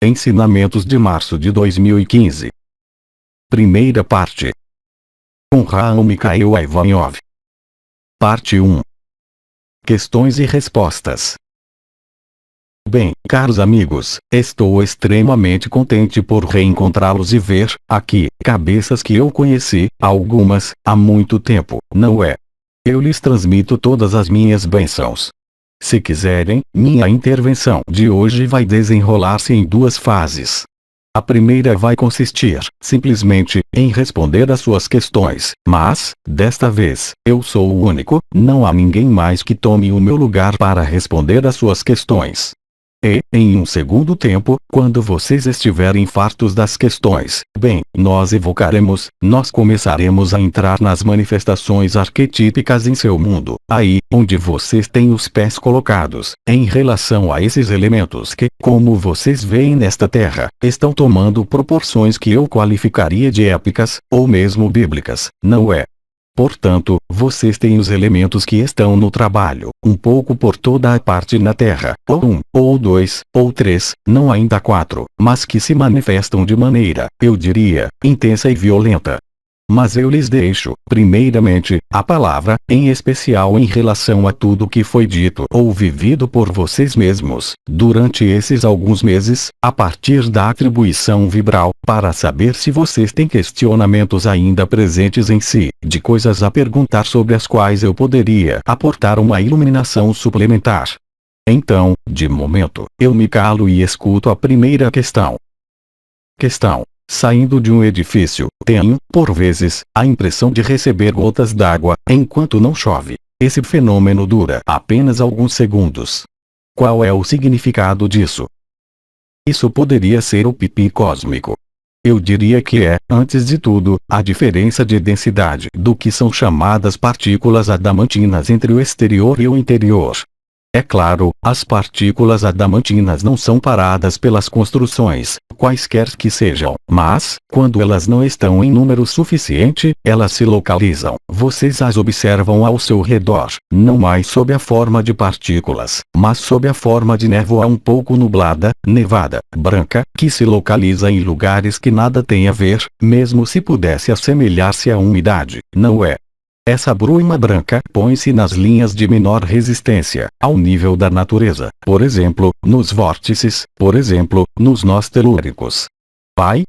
Ensinamentos de março de 2015. Primeira parte. Com Raul Mikhail Ivanov. Parte 1. Questões e respostas. Bem, caros amigos, estou extremamente contente por reencontrá-los e ver, aqui, cabeças que eu conheci, algumas, há muito tempo, não é? Eu lhes transmito todas as minhas bênçãos. Se quiserem, minha intervenção de hoje vai desenrolar-se em duas fases. A primeira vai consistir, simplesmente, em responder às suas questões, mas, desta vez, eu sou o único, não há ninguém mais que tome o meu lugar para responder às suas questões. E, em um segundo tempo, quando vocês estiverem fartos das questões, bem, nós começaremos a entrar nas manifestações arquetípicas em seu mundo, aí, onde vocês têm os pés colocados, em relação a esses elementos que, como vocês veem nesta terra, estão tomando proporções que eu qualificaria de épicas, ou mesmo bíblicas, não é? Portanto, vocês têm os elementos que estão no trabalho, um pouco por toda a parte na Terra, ou um, ou dois, ou três, não ainda quatro, mas que se manifestam de maneira, eu diria, intensa e violenta. Mas eu lhes deixo, primeiramente, a palavra, em especial em relação a tudo que foi dito ou vivido por vocês mesmos, durante esses alguns meses, a partir da atribuição vibral, para saber se vocês têm questionamentos ainda presentes em si, de coisas a perguntar sobre as quais eu poderia aportar uma iluminação suplementar. Então, de momento, eu me calo e escuto a primeira questão. Questão. Saindo de um edifício, tenho, por vezes, a impressão de receber gotas d'água, enquanto não chove. Esse fenômeno dura apenas alguns segundos. Qual é o significado disso? Isso poderia ser o pipi cósmico. Eu diria que é, antes de tudo, a diferença de densidade do que são chamadas partículas adamantinas entre o exterior e o interior. É claro, as partículas adamantinas não são paradas pelas construções, quaisquer que sejam, mas, quando elas não estão em número suficiente, elas se localizam. Vocês as observam ao seu redor, não mais sob a forma de partículas, mas sob a forma de névoa um pouco nublada, nevada, branca, que se localiza em lugares que nada tem a ver, mesmo se pudesse assemelhar-se à umidade, não é? Essa bruma branca põe-se nas linhas de menor resistência, ao nível da natureza, por exemplo, nos vórtices, por exemplo, nos nós telúricos.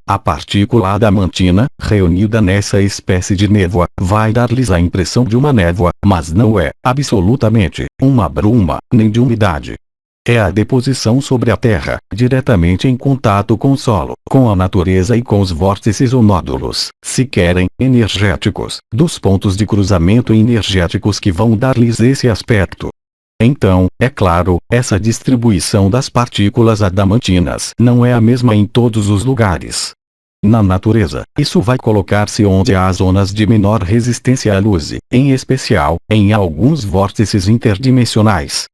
A partícula adamantina, reunida nessa espécie de névoa, vai dar-lhes a impressão de uma névoa, mas não é, absolutamente, uma bruma, nem de umidade. É a deposição sobre a Terra, diretamente em contato com o solo, com a natureza e com os vórtices ou nódulos, se querem, energéticos, dos pontos de cruzamento energéticos que vão dar-lhes esse aspecto. Então, é claro, essa distribuição das partículas adamantinas não é a mesma em todos os lugares. Na natureza, isso vai colocar-se onde há zonas de menor resistência à luz, em especial, em alguns vórtices interdimensionais.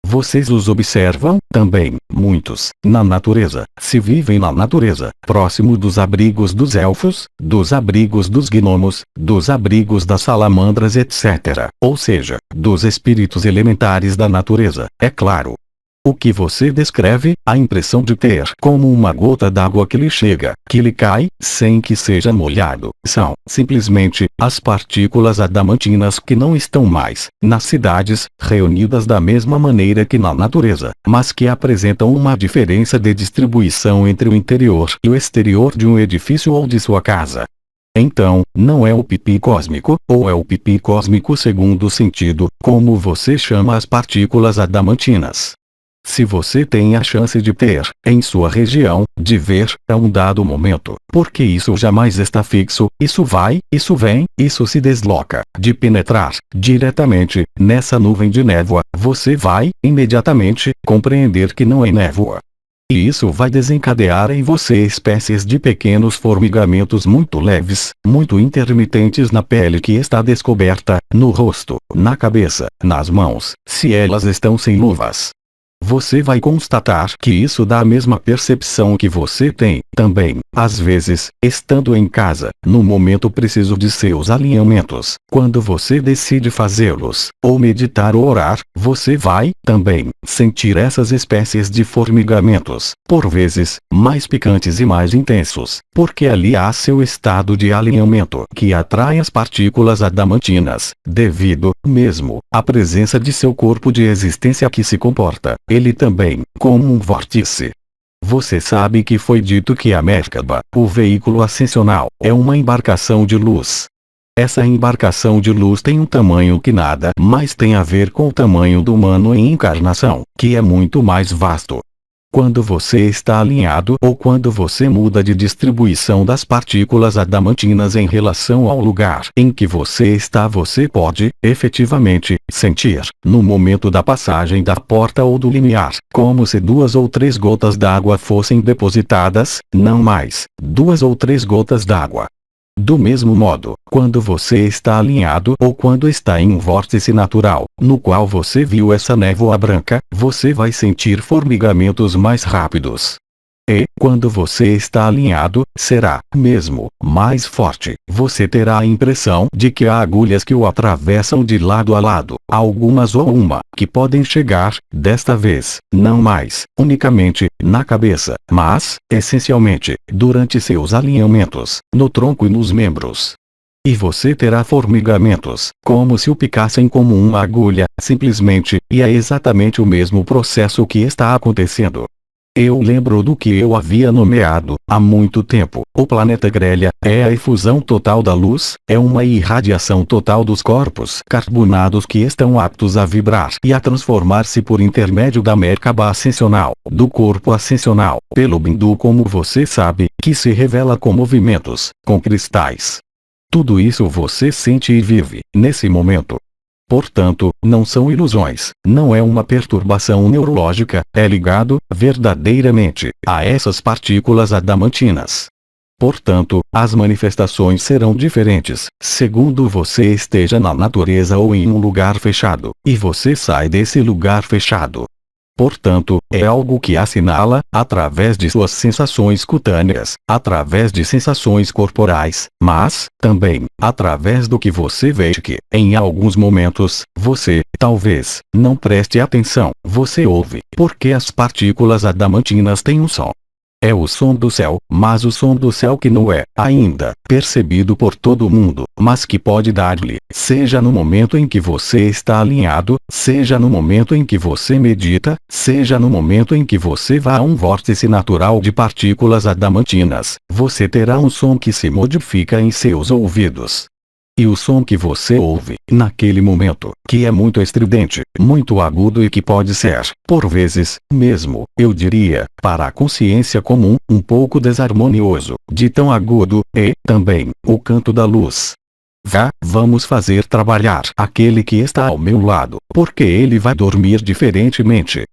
Vocês os observam, também, muitos, na natureza, se vivem na natureza, próximo dos abrigos dos elfos, dos abrigos dos gnomos, dos abrigos das salamandras etc., ou seja, dos espíritos elementares da natureza, é claro. O que você descreve, a impressão de ter como uma gota d'água que lhe chega, que lhe cai, sem que seja molhado, são, simplesmente, as partículas adamantinas que não estão mais, nas cidades, reunidas da mesma maneira que na natureza, mas que apresentam uma diferença de distribuição entre o interior e o exterior de um edifício ou de sua casa. Então, não é o pipi cósmico, ou é o pipi cósmico segundo sentido, como você chama as partículas adamantinas. Se você tem a chance de ter, em sua região, de ver, a um dado momento, porque isso jamais está fixo, isso vai, isso vem, isso se desloca, de penetrar, diretamente, nessa nuvem de névoa, você vai, imediatamente, compreender que não é névoa. E isso vai desencadear em você espécies de pequenos formigamentos muito leves, muito intermitentes na pele que está descoberta, no rosto, na cabeça, nas mãos, se elas estão sem luvas. Você vai constatar que isso dá a mesma percepção que você tem, também, às vezes, estando em casa, no momento preciso de seus alinhamentos. Quando você decide fazê-los, ou meditar ou orar, você vai, também, sentir essas espécies de formigamentos, por vezes, mais picantes e mais intensos, porque ali há seu estado de alinhamento que atrai as partículas adamantinas, devido, mesmo, à presença de seu corpo de existência que se comporta, ele também, como um vórtice. Você sabe que foi dito que a Merkaba, o veículo ascensional, é uma embarcação de luz. Essa embarcação de luz tem um tamanho que nada mais tem a ver com o tamanho do humano em encarnação, que é muito mais vasto. Quando você está alinhado ou quando você muda de distribuição das partículas adamantinas em relação ao lugar em que você está, você pode, efetivamente, sentir, no momento da passagem da porta ou do limiar, como se 2 ou 3 gotas d'água fossem depositadas, não mais, 2 ou 3 gotas d'água. Do mesmo modo, quando você está alinhado ou quando está em um vórtice natural, no qual você viu essa névoa branca, você vai sentir formigamentos mais rápidos. E, quando você está alinhado, será, mesmo, mais forte. Você terá a impressão de que há agulhas que o atravessam de lado a lado, algumas ou uma, que podem chegar, desta vez, não mais, unicamente, na cabeça, mas, essencialmente, durante seus alinhamentos, no tronco e nos membros. E você terá formigamentos, como se o picassem como uma agulha, simplesmente, e é exatamente o mesmo processo que está acontecendo. Eu lembro do que eu havia nomeado, há muito tempo, o planeta grelha, é a efusão total da luz, é uma irradiação total dos corpos carbonados que estão aptos a vibrar e a transformar-se por intermédio da Merkaba ascensional, do corpo ascensional, pelo Bindu, como você sabe, que se revela com movimentos, com cristais. Tudo isso você sente e vive, nesse momento. Portanto, não são ilusões, não é uma perturbação neurológica, é ligado, verdadeiramente, a essas partículas adamantinas. Portanto, as manifestações serão diferentes, segundo você esteja na natureza ou em um lugar fechado, e você sai desse lugar fechado. Portanto, é algo que assinala, através de suas sensações cutâneas, através de sensações corporais, mas, também, através do que você vê que, em alguns momentos, você, talvez, não preste atenção, você ouve, porque as partículas adamantinas têm um som. É o som do céu, mas o som do céu que não é, ainda, percebido por todo mundo, mas que pode dar-lhe, seja no momento em que você está alinhado, seja no momento em que você medita, seja no momento em que você vá a um vórtice natural de partículas adamantinas, você terá um som que se modifica em seus ouvidos. E o som que você ouve, naquele momento, que é muito estridente, muito agudo e que pode ser, por vezes, mesmo, eu diria, para a consciência comum, um pouco desarmonioso, de tão agudo, e, também, o canto da luz. Vamos fazer trabalhar aquele que está ao meu lado, porque ele vai dormir diferentemente.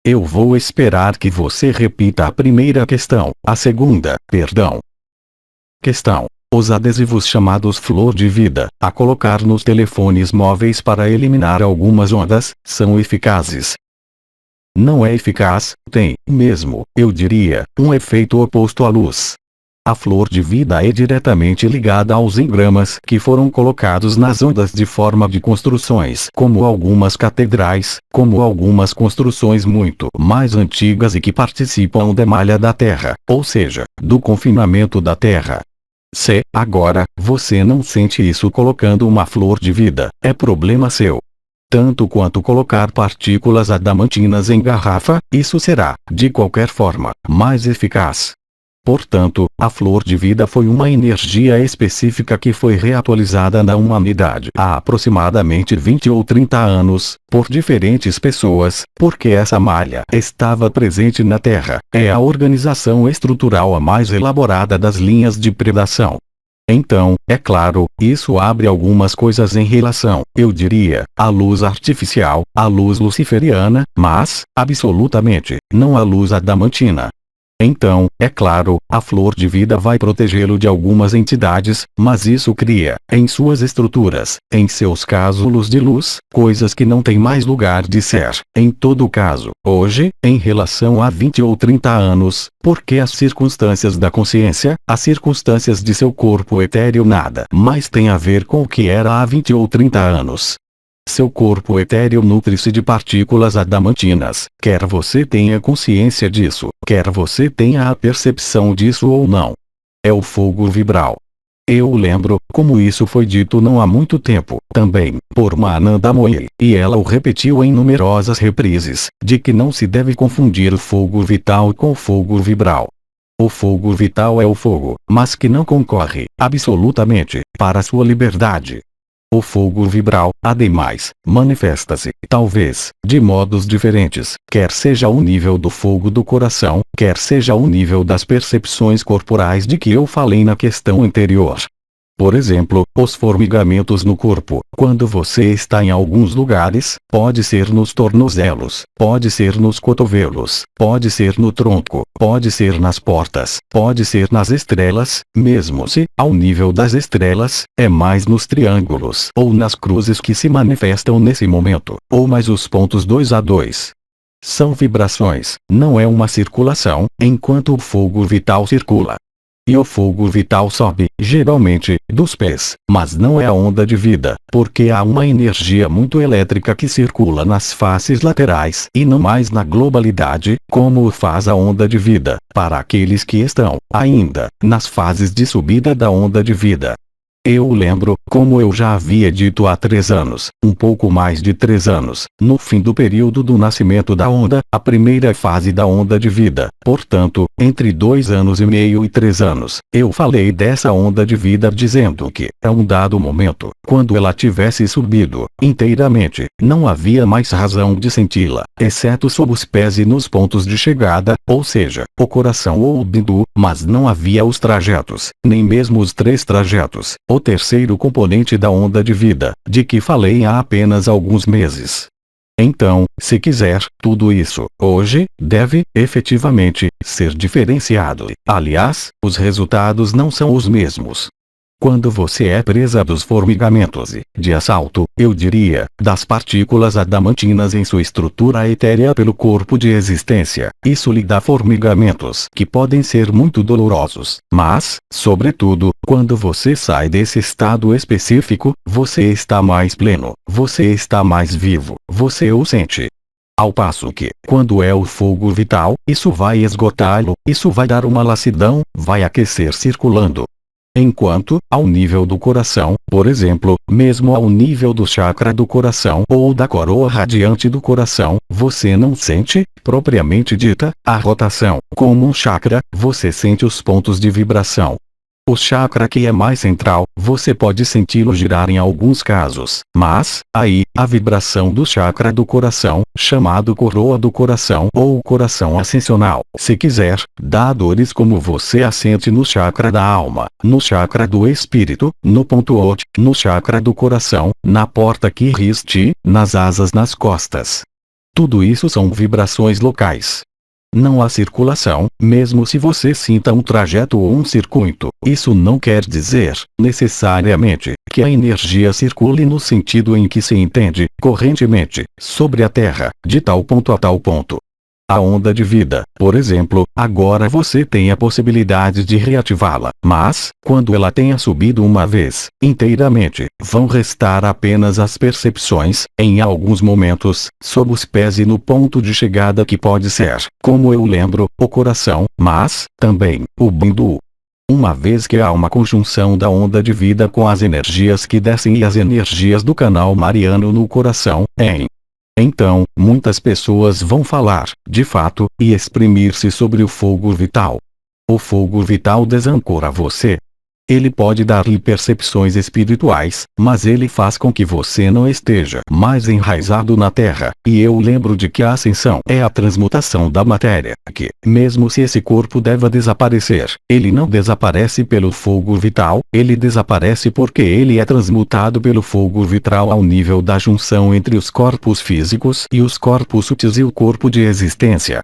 Eu vou esperar que você repita a primeira questão, a segunda, perdão. Questão. Os adesivos chamados flor de vida, a colocar nos telefones móveis para eliminar algumas ondas, são eficazes? Não é eficaz, tem, mesmo, eu diria, um efeito oposto à luz. A flor de vida é diretamente ligada aos engramas que foram colocados nas ondas de forma de construções, como algumas catedrais, como algumas construções muito mais antigas e que participam da malha da Terra, ou seja, do confinamento da Terra. Se, agora, você não sente isso colocando uma flor de vida, é problema seu. Tanto quanto colocar partículas adamantinas em garrafa, isso será, de qualquer forma, mais eficaz. Portanto, a flor de vida foi uma energia específica que foi reatualizada na humanidade há aproximadamente 20 ou 30 anos, por diferentes pessoas, porque essa malha estava presente na Terra. É a organização estrutural a mais elaborada das linhas de predação. Então, é claro, isso abre algumas coisas em relação, eu diria, à luz artificial, à luz luciferiana, mas, absolutamente, não à luz adamantina. Então, é claro, a flor de vida vai protegê-lo de algumas entidades, mas isso cria, em suas estruturas, em seus cásulos de luz, coisas que não têm mais lugar de ser. Em todo caso, hoje, em relação a 20 ou 30 anos, porque as circunstâncias da consciência, as circunstâncias de seu corpo etéreo nada mais tem a ver com o que era há 20 ou 30 anos. Seu corpo etéreo nutre-se de partículas adamantinas, quer você tenha consciência disso, quer você tenha a percepção disso ou não. É o fogo vibral. Eu lembro, como isso foi dito não há muito tempo, também, por Mananda Moe, e ela o repetiu em numerosas reprises, de que não se deve confundir o fogo vital com o fogo vibral. O fogo vital é o fogo, mas que não concorre, absolutamente, para sua liberdade. O fogo vibral, ademais, manifesta-se, talvez, de modos diferentes, quer seja o nível do fogo do coração, quer seja o nível das percepções corporais de que eu falei na questão anterior. Por exemplo, os formigamentos no corpo, quando você está em alguns lugares, pode ser nos tornozelos, pode ser nos cotovelos, pode ser no tronco, pode ser nas portas, pode ser nas estrelas, mesmo se, ao nível das estrelas, é mais nos triângulos ou nas cruzes que se manifestam nesse momento, ou mais os pontos 2 a 2. São vibrações, não é uma circulação, enquanto o fogo vital circula. E o fogo vital sobe, geralmente, dos pés, mas não é a onda de vida, porque há uma energia muito elétrica que circula nas faces laterais e não mais na globalidade, como o faz a onda de vida, para aqueles que estão, ainda, nas fases de subida da onda de vida. Eu lembro, como eu já havia dito há 3 anos, um pouco mais de 3 anos, no fim do período do nascimento da onda, a primeira fase da onda de vida, portanto, entre 2 anos e meio e 3 anos, eu falei dessa onda de vida dizendo que, a um dado momento, quando ela tivesse subido, inteiramente, não havia mais razão de senti-la, exceto sob os pés e nos pontos de chegada, ou seja, o coração ou o bindu, mas não havia os trajetos, nem mesmo os 3 trajetos. O terceiro componente da onda de vida, de que falei há apenas alguns meses. Então, se quiser, tudo isso, hoje, deve, efetivamente, ser diferenciado. Aliás, os resultados não são os mesmos. Quando você é presa dos formigamentos e, de assalto, eu diria, das partículas adamantinas em sua estrutura etérea pelo corpo de existência, isso lhe dá formigamentos que podem ser muito dolorosos, mas, sobretudo, quando você sai desse estado específico, você está mais pleno, você está mais vivo, você o sente. Ao passo que, quando é o fogo vital, isso vai esgotá-lo, isso vai dar uma lassidão, vai aquecer circulando. Enquanto, ao nível do coração, por exemplo, mesmo ao nível do chakra do coração ou da coroa radiante do coração, você não sente, propriamente dita, a rotação. Como um chakra, você sente os pontos de vibração. O chakra que é mais central, você pode senti-lo girar em alguns casos, mas, aí, a vibração do chakra do coração, chamado coroa do coração ou coração ascensional, se quiser, dá dores como você a sente no chakra da alma, no chakra do espírito, no ponto Ot, no chakra do coração, na porta que riste, nas asas nas costas. Tudo isso são vibrações locais. Não há circulação, mesmo se você sinta um trajeto ou um circuito, isso não quer dizer, necessariamente, que a energia circule no sentido em que se entende, correntemente, sobre a Terra, de tal ponto a tal ponto. A onda de vida, por exemplo, agora você tem a possibilidade de reativá-la, mas, quando ela tenha subido uma vez, inteiramente, vão restar apenas as percepções, em alguns momentos, sob os pés e no ponto de chegada que pode ser, como eu lembro, o coração, mas, também, o bindu. Uma vez que há uma conjunção da onda de vida com as energias que descem e as energias do canal mariano no coração, então, muitas pessoas vão falar, de fato, e exprimir-se sobre o fogo vital. O fogo vital desancora você. Ele pode dar-lhe percepções espirituais, mas ele faz com que você não esteja mais enraizado na Terra. E eu lembro de que a ascensão é a transmutação da matéria, que, mesmo se esse corpo deva desaparecer, ele não desaparece pelo fogo vital, ele desaparece porque ele é transmutado pelo fogo vital ao nível da junção entre os corpos físicos e os corpos sutis e o corpo de existência.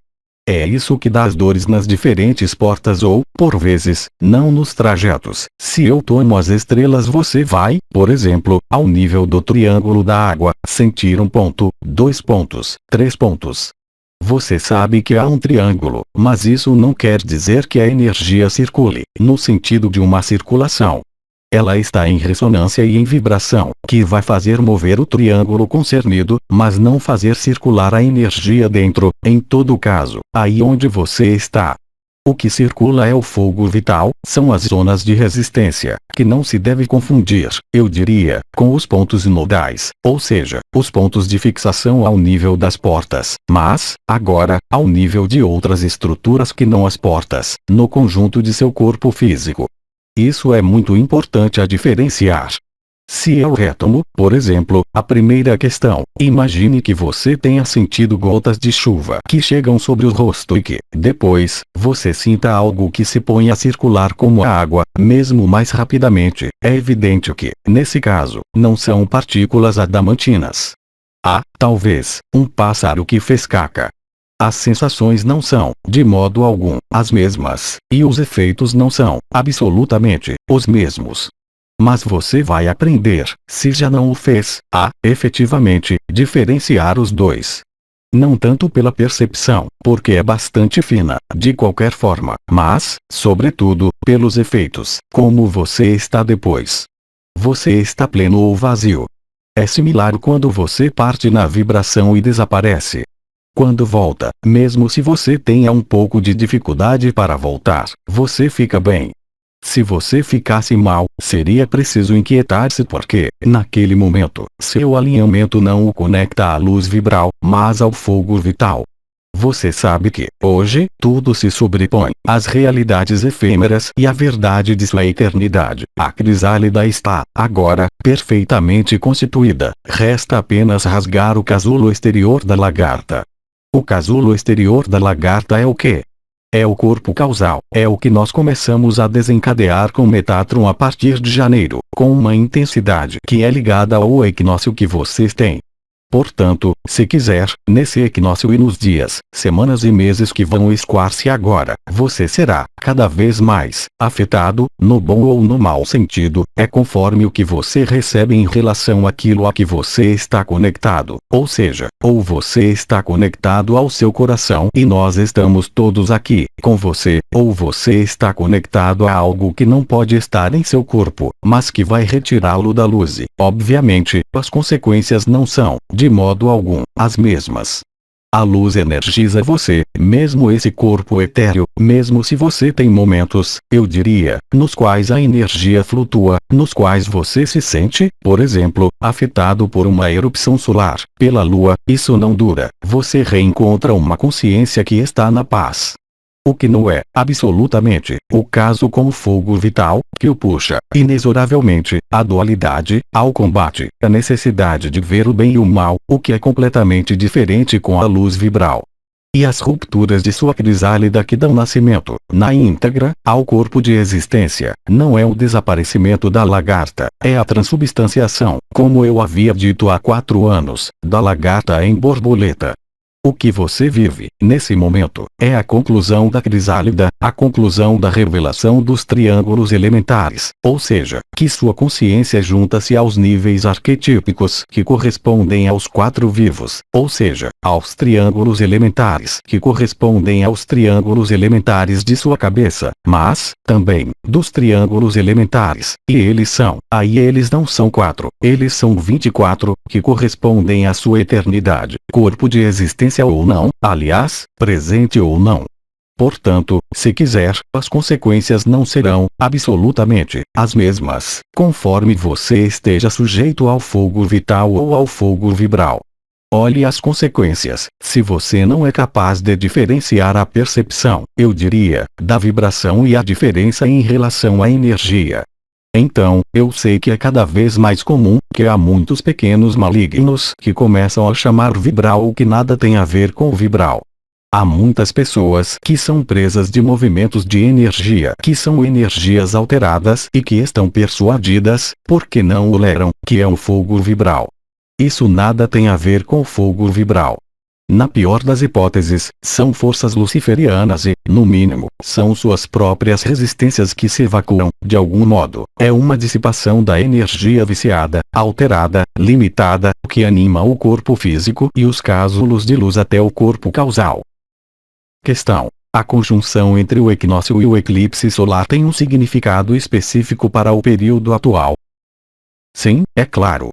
É isso que dá as dores nas diferentes portas ou, por vezes, não nos trajetos. Se eu tomo as estrelas, você vai, por exemplo, ao nível do triângulo da água, sentir 1 ponto, 2 pontos, 3 pontos. Você sabe que há um triângulo, mas isso não quer dizer que a energia circule, no sentido de uma circulação. Ela está em ressonância e em vibração, que vai fazer mover o triângulo concernido, mas não fazer circular a energia dentro, em todo caso, aí onde você está. O que circula é o fogo vital, são as zonas de resistência, que não se deve confundir, eu diria, com os pontos nodais, ou seja, os pontos de fixação ao nível das portas, mas, agora, ao nível de outras estruturas que não as portas, no conjunto de seu corpo físico. Isso é muito importante a diferenciar. Se eu retomo, por exemplo, a primeira questão, imagine que você tenha sentido gotas de chuva que chegam sobre o rosto e que, depois, você sinta algo que se põe a circular como a água, mesmo mais rapidamente. É evidente que, nesse caso, não são partículas adamantinas. Há, talvez, um pássaro que fez caca. As sensações não são, de modo algum, as mesmas, e os efeitos não são, absolutamente, os mesmos. Mas você vai aprender, se já não o fez, a, efetivamente, diferenciar os dois. Não tanto pela percepção, porque é bastante fina, de qualquer forma, mas, sobretudo, pelos efeitos, como você está depois. Você está pleno ou vazio. É similar quando você parte na vibração e desaparece. Quando volta, mesmo se você tenha um pouco de dificuldade para voltar, você fica bem. Se você ficasse mal, seria preciso inquietar-se porque, naquele momento, seu alinhamento não o conecta à luz vibral, mas ao fogo vital. Você sabe que, hoje, tudo se sobrepõe, as realidades efêmeras e a verdade de sua eternidade. A crisálida está, agora, perfeitamente constituída, resta apenas rasgar o casulo exterior da lagarta. O casulo exterior da lagarta é o quê? É o corpo causal, é o que nós começamos a desencadear com Metatron a partir de janeiro, com uma intensidade que é ligada ao equinócio que vocês têm. Portanto, se quiser, nesse equinócio e nos dias, semanas e meses que vão escoar-se agora, você será, cada vez mais, afetado, no bom ou no mau sentido, é conforme o que você recebe em relação àquilo a que você está conectado, ou seja, ou você está conectado ao seu coração e nós estamos todos aqui, com você, ou você está conectado a algo que não pode estar em seu corpo, mas que vai retirá-lo da luz. Obviamente, as consequências não são, de modo algum, as mesmas. A luz energiza você, mesmo esse corpo etéreo, mesmo se você tem momentos, eu diria, nos quais a energia flutua, nos quais você se sente, por exemplo, afetado por uma erupção solar, pela lua, isso não dura, você reencontra uma consciência que está na paz. O que não é, absolutamente, o caso com o fogo vital, que o puxa, inexoravelmente, à dualidade, ao combate, à necessidade de ver o bem e o mal, o que é completamente diferente com a luz vibral. E as rupturas de sua crisálida que dão nascimento, na íntegra, ao corpo de existência, não é o desaparecimento da lagarta, é a transubstanciação, como eu havia dito há 4 anos, da lagarta em borboleta. O que você vive, nesse momento, é a conclusão da crisálida, a conclusão da revelação dos triângulos elementares, ou seja, que sua consciência junta-se aos níveis arquetípicos que correspondem aos 4 vivos, ou seja, aos triângulos elementares que correspondem aos triângulos elementares de sua cabeça, mas, também, dos triângulos elementares, e eles são, aí eles não são 4, eles são 24, que correspondem à sua eternidade, corpo de existência ou não, aliás, presente ou não. Portanto, se quiser, as consequências não serão, absolutamente, as mesmas, conforme você esteja sujeito ao fogo vital ou ao fogo vibral. Olhe as consequências, se você não é capaz de diferenciar a percepção, eu diria, da vibração e a diferença em relação à energia. Então, eu sei que é cada vez mais comum, que há muitos pequenos malignos que começam a chamar vibral o que nada tem a ver com vibral. Há muitas pessoas que são presas de movimentos de energia que são energias alteradas e que estão persuadidas, porque não o leram, que é o fogo vibral. Isso nada tem a ver com o fogo vibral. Na pior das hipóteses, são forças luciferianas e, no mínimo, são suas próprias resistências que se evacuam, de algum modo. É uma dissipação da energia viciada, alterada, limitada, que anima o corpo físico e os cásulos de luz até o corpo causal. Questão: a conjunção entre o equinócio e o eclipse solar tem um significado específico para o período atual? Sim, é claro.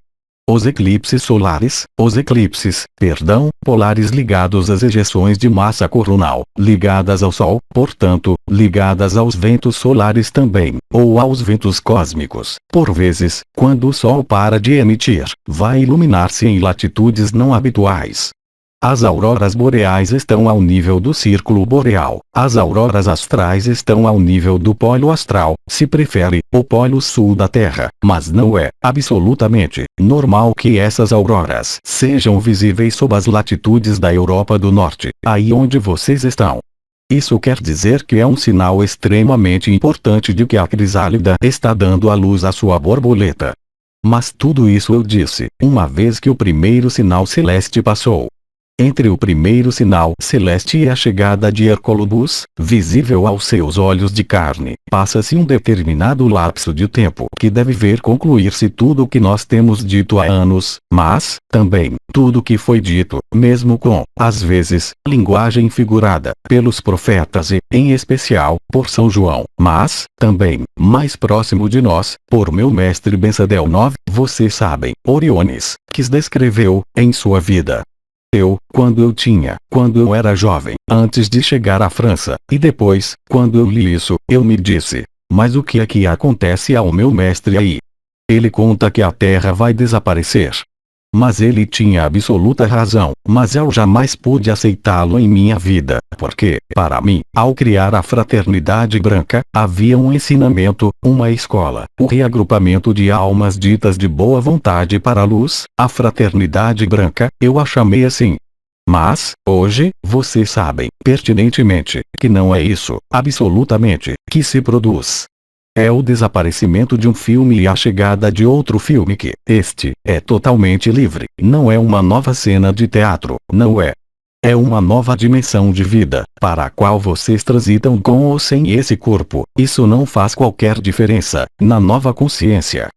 Os eclipses solares, polares ligados às ejeções de massa coronal, ligadas ao Sol, portanto, ligadas aos ventos solares também, ou aos ventos cósmicos. Por vezes, quando o Sol para de emitir, vai iluminar-se em latitudes não habituais. As auroras boreais estão ao nível do círculo boreal, as auroras astrais estão ao nível do polo astral, se prefere, o polo sul da Terra, mas não é, absolutamente, normal que essas auroras sejam visíveis sob as latitudes da Europa do Norte, aí onde vocês estão. Isso quer dizer que é um sinal extremamente importante de que a crisálida está dando à luz a sua borboleta. Mas tudo isso eu disse, uma vez que o primeiro sinal celeste passou. Entre o primeiro sinal celeste e a chegada de Hercolubus, visível aos seus olhos de carne, passa-se um determinado lapso de tempo que deve ver concluir-se tudo o que nós temos dito há anos, mas, também, tudo o que foi dito, mesmo com, às vezes, linguagem figurada, pelos profetas e, em especial, por São João, mas, também, mais próximo de nós, por meu mestre Bensadel IX, vocês sabem, Oriones, que descreveu, em sua vida. Quando eu era jovem, antes de chegar à França, e depois, quando eu li isso, eu me disse, mas o que é que acontece ao meu mestre aí? Ele conta que a Terra vai desaparecer. Mas ele tinha absoluta razão, mas eu jamais pude aceitá-lo em minha vida, porque, para mim, ao criar a Fraternidade Branca, havia um ensinamento, uma escola, o reagrupamento de almas ditas de boa vontade para a luz, a Fraternidade Branca, eu a chamei assim. Mas, hoje, vocês sabem, pertinentemente, que não é isso, absolutamente, que se produz. É o desaparecimento de um filme e a chegada de outro filme que, é totalmente livre, não é uma nova cena de teatro, não é. É uma nova dimensão de vida, para a qual vocês transitam com ou sem esse corpo, isso não faz qualquer diferença, na nova consciência.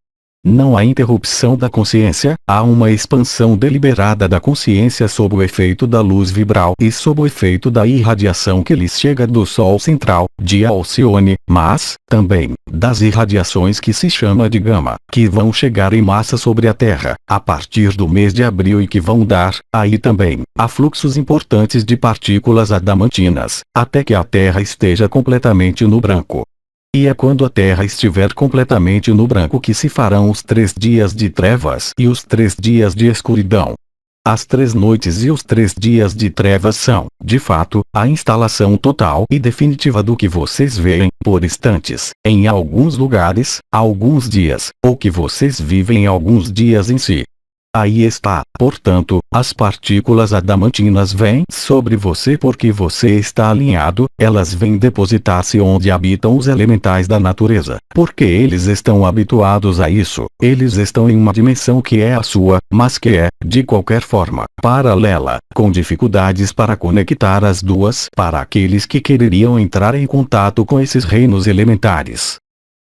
Não há interrupção da consciência, há uma expansão deliberada da consciência sob o efeito da luz vibral e sob o efeito da irradiação que lhes chega do Sol central, de Alcione, mas, também, das irradiações que se chama de gama, que vão chegar em massa sobre a Terra, a partir do mês de abril e que vão dar, aí também, a fluxos importantes de partículas adamantinas, até que a Terra esteja completamente no branco. E é quando a Terra estiver completamente no branco que se farão os 3 dias de trevas e os 3 dias de escuridão. As 3 noites e os 3 dias de trevas são, de fato, a instalação total e definitiva do que vocês veem, por instantes, em alguns lugares, alguns dias, ou que vocês vivem em alguns dias em si. Aí está, portanto, as partículas adamantinas vêm sobre você porque você está alinhado, elas vêm depositar-se onde habitam os elementais da natureza, porque eles estão habituados a isso, eles estão em uma dimensão que é a sua, mas que é, de qualquer forma, paralela, com dificuldades para conectar as duas para aqueles que quereriam entrar em contato com esses reinos elementares.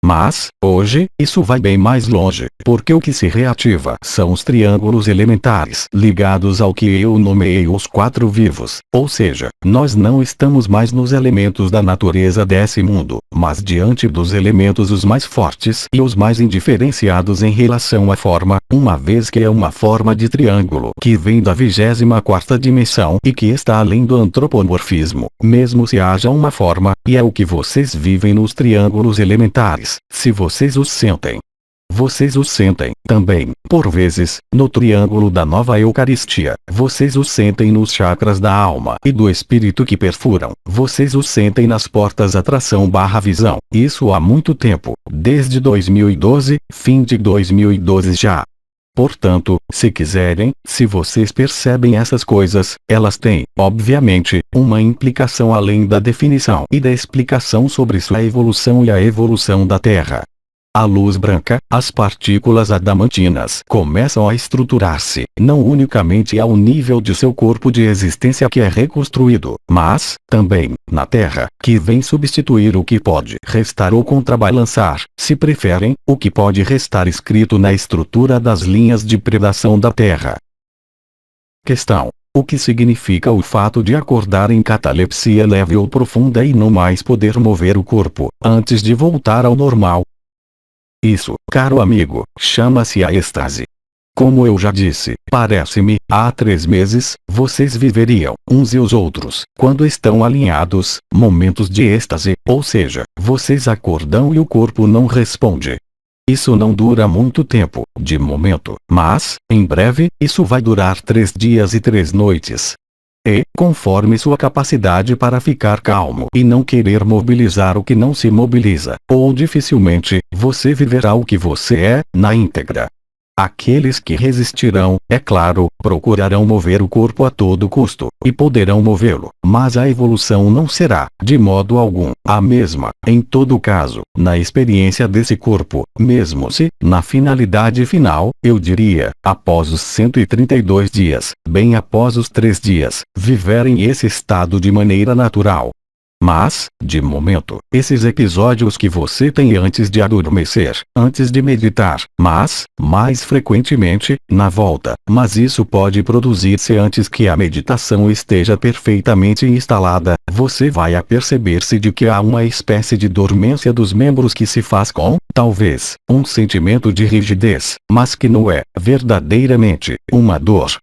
Mas, hoje, isso vai bem mais longe, porque o que se reativa são os triângulos elementares ligados ao que eu nomeei os 4 vivos, ou seja, nós não estamos mais nos elementos da natureza desse mundo, mas diante dos elementos os mais fortes e os mais indiferenciados em relação à forma, uma vez que é uma forma de triângulo que vem da 24ª dimensão e que está além do antropomorfismo, mesmo se haja uma forma, e é o que vocês vivem nos triângulos elementares. Se vocês os sentem. Vocês os sentem, também, por vezes, no triângulo da nova Eucaristia. Vocês os sentem nos chakras da alma e do espírito que perfuram. Vocês os sentem nas portas atração/visão. Isso há muito tempo, desde 2012, fim de 2012 já. Portanto, se quiserem, se vocês percebem essas coisas, elas têm, obviamente, uma implicação além da definição e da explicação sobre sua evolução e a evolução da Terra. A luz branca, as partículas adamantinas começam a estruturar-se, não unicamente ao nível de seu corpo de existência que é reconstruído, mas, também, na Terra, que vem substituir o que pode restar ou contrabalançar, se preferem, o que pode restar escrito na estrutura das linhas de predação da Terra. Questão: o que significa o fato de acordar em catalepsia leve ou profunda e não mais poder mover o corpo, antes de voltar ao normal? Isso, caro amigo, chama-se a êxtase. Como eu já disse, parece-me, há 3 meses, vocês viveriam, uns e os outros, quando estão alinhados, momentos de êxtase, ou seja, vocês acordam e o corpo não responde. Isso não dura muito tempo, de momento, mas, em breve, isso vai durar 3 dias e 3 noites. E, conforme sua capacidade para ficar calmo e não querer mobilizar o que não se mobiliza, ou dificilmente, você viverá o que você é, na íntegra. Aqueles que resistirão, é claro, procurarão mover o corpo a todo custo, e poderão movê-lo, mas a evolução não será, de modo algum, a mesma, em todo caso, na experiência desse corpo, mesmo se, na finalidade final, eu diria, após os 132 dias, bem após os 3 dias, viverem esse estado de maneira natural. Mas, de momento, esses episódios que você tem antes de adormecer, antes de meditar, mas, mais frequentemente, na volta, mas isso pode produzir-se antes que a meditação esteja perfeitamente instalada, você vai aperceber-se de que há uma espécie de dormência dos membros que se faz com, talvez, um sentimento de rigidez, mas que não é, verdadeiramente, uma dor.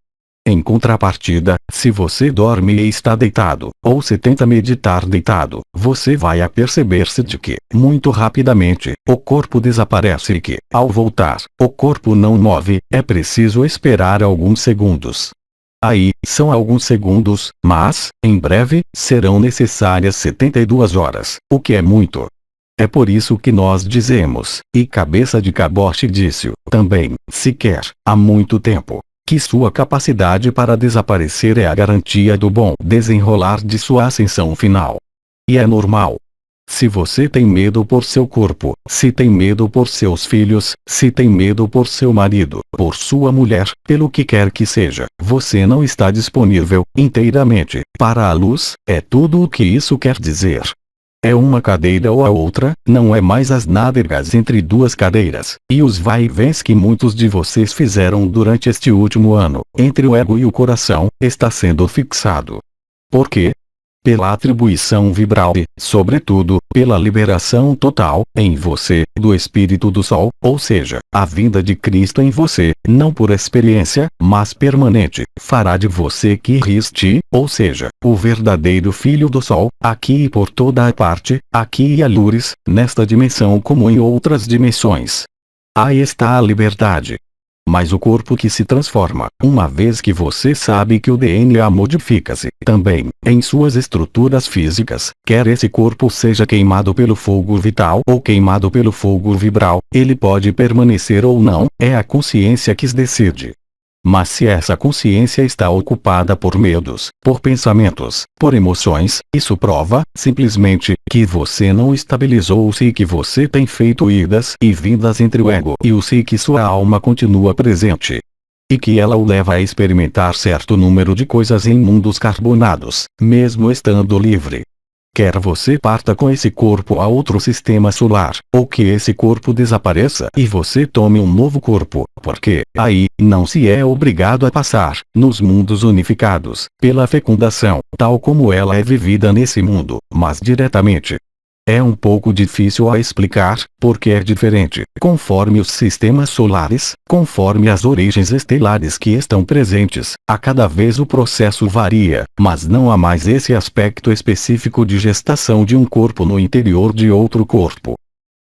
Em contrapartida, se você dorme e está deitado, ou se tenta meditar deitado, você vai aperceber-se de que, muito rapidamente, o corpo desaparece e que, ao voltar, o corpo não move, é preciso esperar alguns segundos. Aí, são alguns segundos, mas, em breve, serão necessárias 72 horas, o que é muito. É por isso que nós dizemos, e Cabeça de Cabote disse-o, também, sequer, há muito tempo, que sua capacidade para desaparecer é a garantia do bom desenrolar de sua ascensão final. E é normal. Se você tem medo por seu corpo, se tem medo por seus filhos, se tem medo por seu marido, por sua mulher, pelo que quer que seja, você não está disponível, inteiramente, para a luz, é tudo o que isso quer dizer. É uma cadeira ou a outra, não é mais as nádegas entre duas cadeiras, e os vai-e-vens que muitos de vocês fizeram durante este último ano, entre o ego e o coração, está sendo fixado. Por quê? Pela atribuição vibral e, sobretudo, pela liberação total, em você, do Espírito do Sol, ou seja, a vinda de Cristo em você, não por experiência, mas permanente, fará de você Kiristi, ou seja, o verdadeiro Filho do Sol, aqui e por toda a parte, aqui e alures, nesta dimensão como em outras dimensões. Aí está a liberdade. Mas o corpo que se transforma, uma vez que você sabe que o DNA modifica-se, também, em suas estruturas físicas, quer esse corpo seja queimado pelo fogo vital ou queimado pelo fogo vibral, ele pode permanecer ou não, é a consciência que decide. Mas se essa consciência está ocupada por medos, por pensamentos, por emoções, isso prova, simplesmente, que você não estabilizou-se e que você tem feito idas e vindas entre o ego e o si, que sua alma continua presente. E que ela o leva a experimentar certo número de coisas em mundos carbonados, mesmo estando livre. Quer você parta com esse corpo a outro sistema solar, ou que esse corpo desapareça e você tome um novo corpo, porque, aí, não se é obrigado a passar, nos mundos unificados, pela fecundação, tal como ela é vivida nesse mundo, mas diretamente. É um pouco difícil a explicar, porque é diferente, conforme os sistemas solares, conforme as origens estelares que estão presentes, a cada vez o processo varia, mas não há mais esse aspecto específico de gestação de um corpo no interior de outro corpo.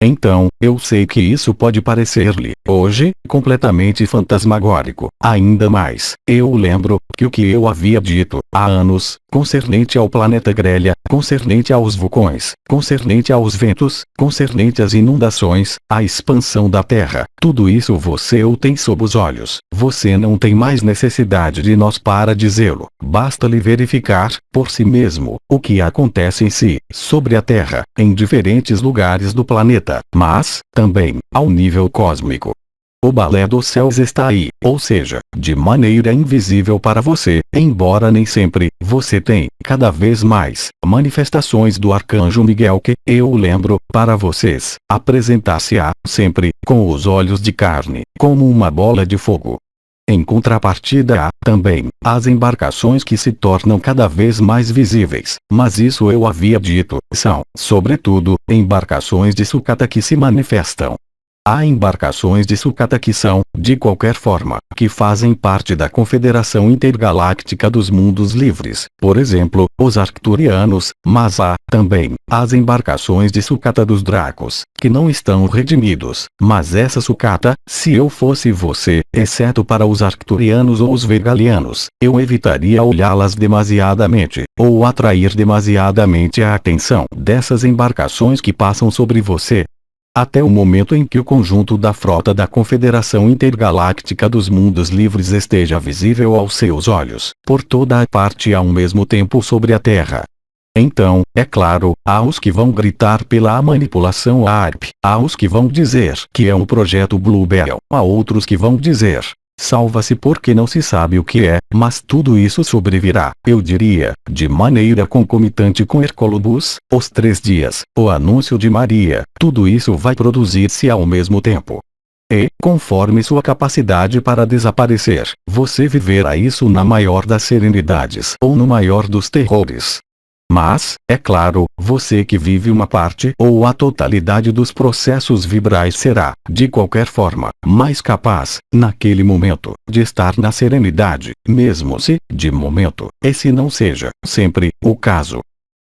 Então, eu sei que isso pode parecer-lhe, hoje, completamente fantasmagórico. Ainda mais, eu lembro, que o que eu havia dito, há anos, concernente ao planeta Grelha, concernente aos vulcões, concernente aos ventos, concernente às inundações, à expansão da Terra. Tudo isso você o tem sob os olhos. Você não tem mais necessidade de nós para dizê-lo. Basta-lhe verificar, por si mesmo, o que acontece em si, sobre a Terra, em diferentes lugares do planeta, mas, também, ao nível cósmico. O balé dos céus está aí, ou seja, de maneira invisível para você, embora nem sempre, você tem, cada vez mais, manifestações do Arcanjo Miguel que, eu lembro, para vocês, apresentar-se-á, sempre, com os olhos de carne, como uma bola de fogo. Em contrapartida há, também, as embarcações que se tornam cada vez mais visíveis, mas isso eu havia dito, são, sobretudo, embarcações de sucata que se manifestam. Há embarcações de sucata que são, de qualquer forma, que fazem parte da Confederação Intergaláctica dos Mundos Livres, por exemplo, os Arcturianos, mas há, também, as embarcações de sucata dos Dracos, que não estão redimidos, mas essa sucata, se eu fosse você, exceto para os Arcturianos ou os Vegalianos, eu evitaria olhá-las demasiadamente, ou atrair demasiadamente a atenção dessas embarcações que passam sobre você. Até o momento em que o conjunto da frota da Confederação Intergaláctica dos Mundos Livres esteja visível aos seus olhos, por toda a parte ao mesmo tempo sobre a Terra. Então, é claro, há os que vão gritar pela manipulação ARP, há os que vão dizer que é um projeto Bluebell, há outros que vão dizer, salva-se porque não se sabe o que é, mas tudo isso sobrevirá, eu diria, de maneira concomitante com Hercolobus, os 3 dias, o anúncio de Maria, tudo isso vai produzir-se ao mesmo tempo. E, conforme sua capacidade para desaparecer, você viverá isso na maior das serenidades ou no maior dos terrores. Mas, é claro, você que vive uma parte ou a totalidade dos processos vibrais será, de qualquer forma, mais capaz, naquele momento, de estar na serenidade, mesmo se, de momento, esse não seja, sempre, o caso.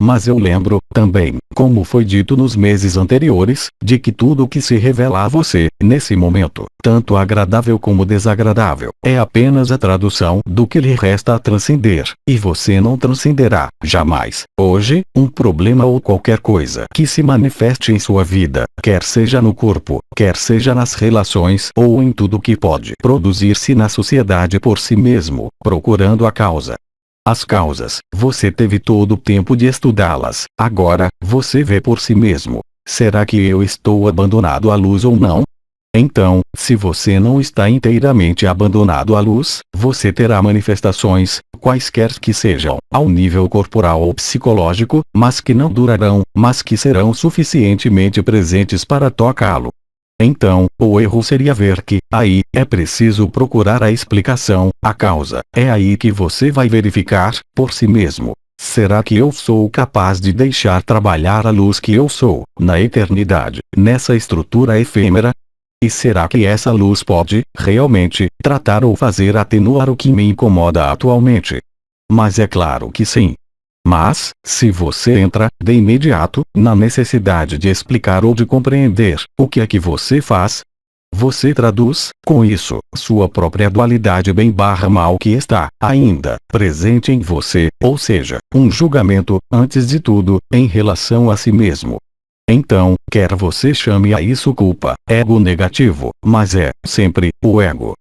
Mas eu lembro, também, como foi dito nos meses anteriores, de que tudo o que se revela a você, nesse momento, tanto agradável como desagradável, é apenas a tradução do que lhe resta a transcender, e você não transcenderá, jamais, hoje, um problema ou qualquer coisa que se manifeste em sua vida, quer seja no corpo, quer seja nas relações ou em tudo que pode produzir-se na sociedade por si mesmo, procurando a causa. As causas, você teve todo o tempo de estudá-las, agora, você vê por si mesmo. Será que eu estou abandonado à luz ou não? Então, se você não está inteiramente abandonado à luz, você terá manifestações, quaisquer que sejam, ao nível corporal ou psicológico, mas que não durarão, mas que serão suficientemente presentes para tocá-lo. Então, o erro seria ver que, aí, é preciso procurar a explicação, a causa. É aí que você vai verificar, por si mesmo. Será que eu sou capaz de deixar trabalhar a luz que eu sou, na eternidade, nessa estrutura efêmera? E será que essa luz pode, realmente, tratar ou fazer atenuar o que me incomoda atualmente? Mas é claro que sim. Mas, se você entra, de imediato, na necessidade de explicar ou de compreender, o que é que você faz? Você traduz, com isso, sua própria dualidade bem/mal que está, ainda, presente em você, ou seja, um julgamento, antes de tudo, em relação a si mesmo. Então, quer você chame a isso culpa, ego negativo, mas é, sempre, o ego.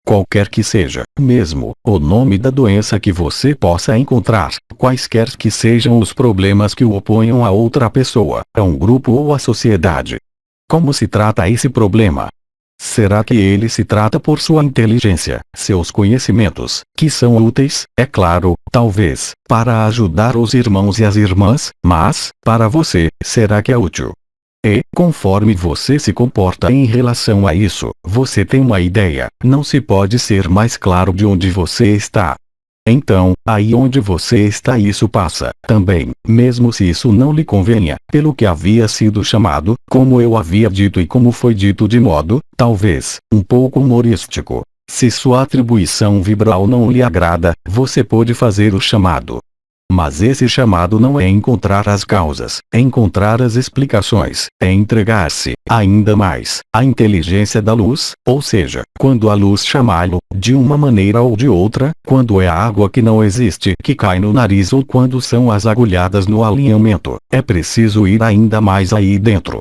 Qualquer que seja, mesmo, o nome da doença que você possa encontrar, quaisquer que sejam os problemas que o oponham a outra pessoa, a um grupo ou à sociedade. Como se trata esse problema? Será que ele se trata por sua inteligência, seus conhecimentos, que são úteis, é claro, talvez, para ajudar os irmãos e as irmãs, mas, para você, será que é útil? E, conforme você se comporta em relação a isso, você tem uma ideia, não se pode ser mais claro de onde você está. Então, aí onde você está isso passa, também, mesmo se isso não lhe convenha, pelo que havia sido chamado, como eu havia dito e como foi dito de modo, talvez, um pouco humorístico. Se sua atribuição vibral não lhe agrada, você pode fazer o chamado. Mas esse chamado não é encontrar as causas, é encontrar as explicações, é entregar-se, ainda mais, à inteligência da luz, ou seja, quando a luz chamá-lo, de uma maneira ou de outra, quando é a água que não existe que cai no nariz ou quando são as agulhadas no alinhamento, é preciso ir ainda mais aí dentro.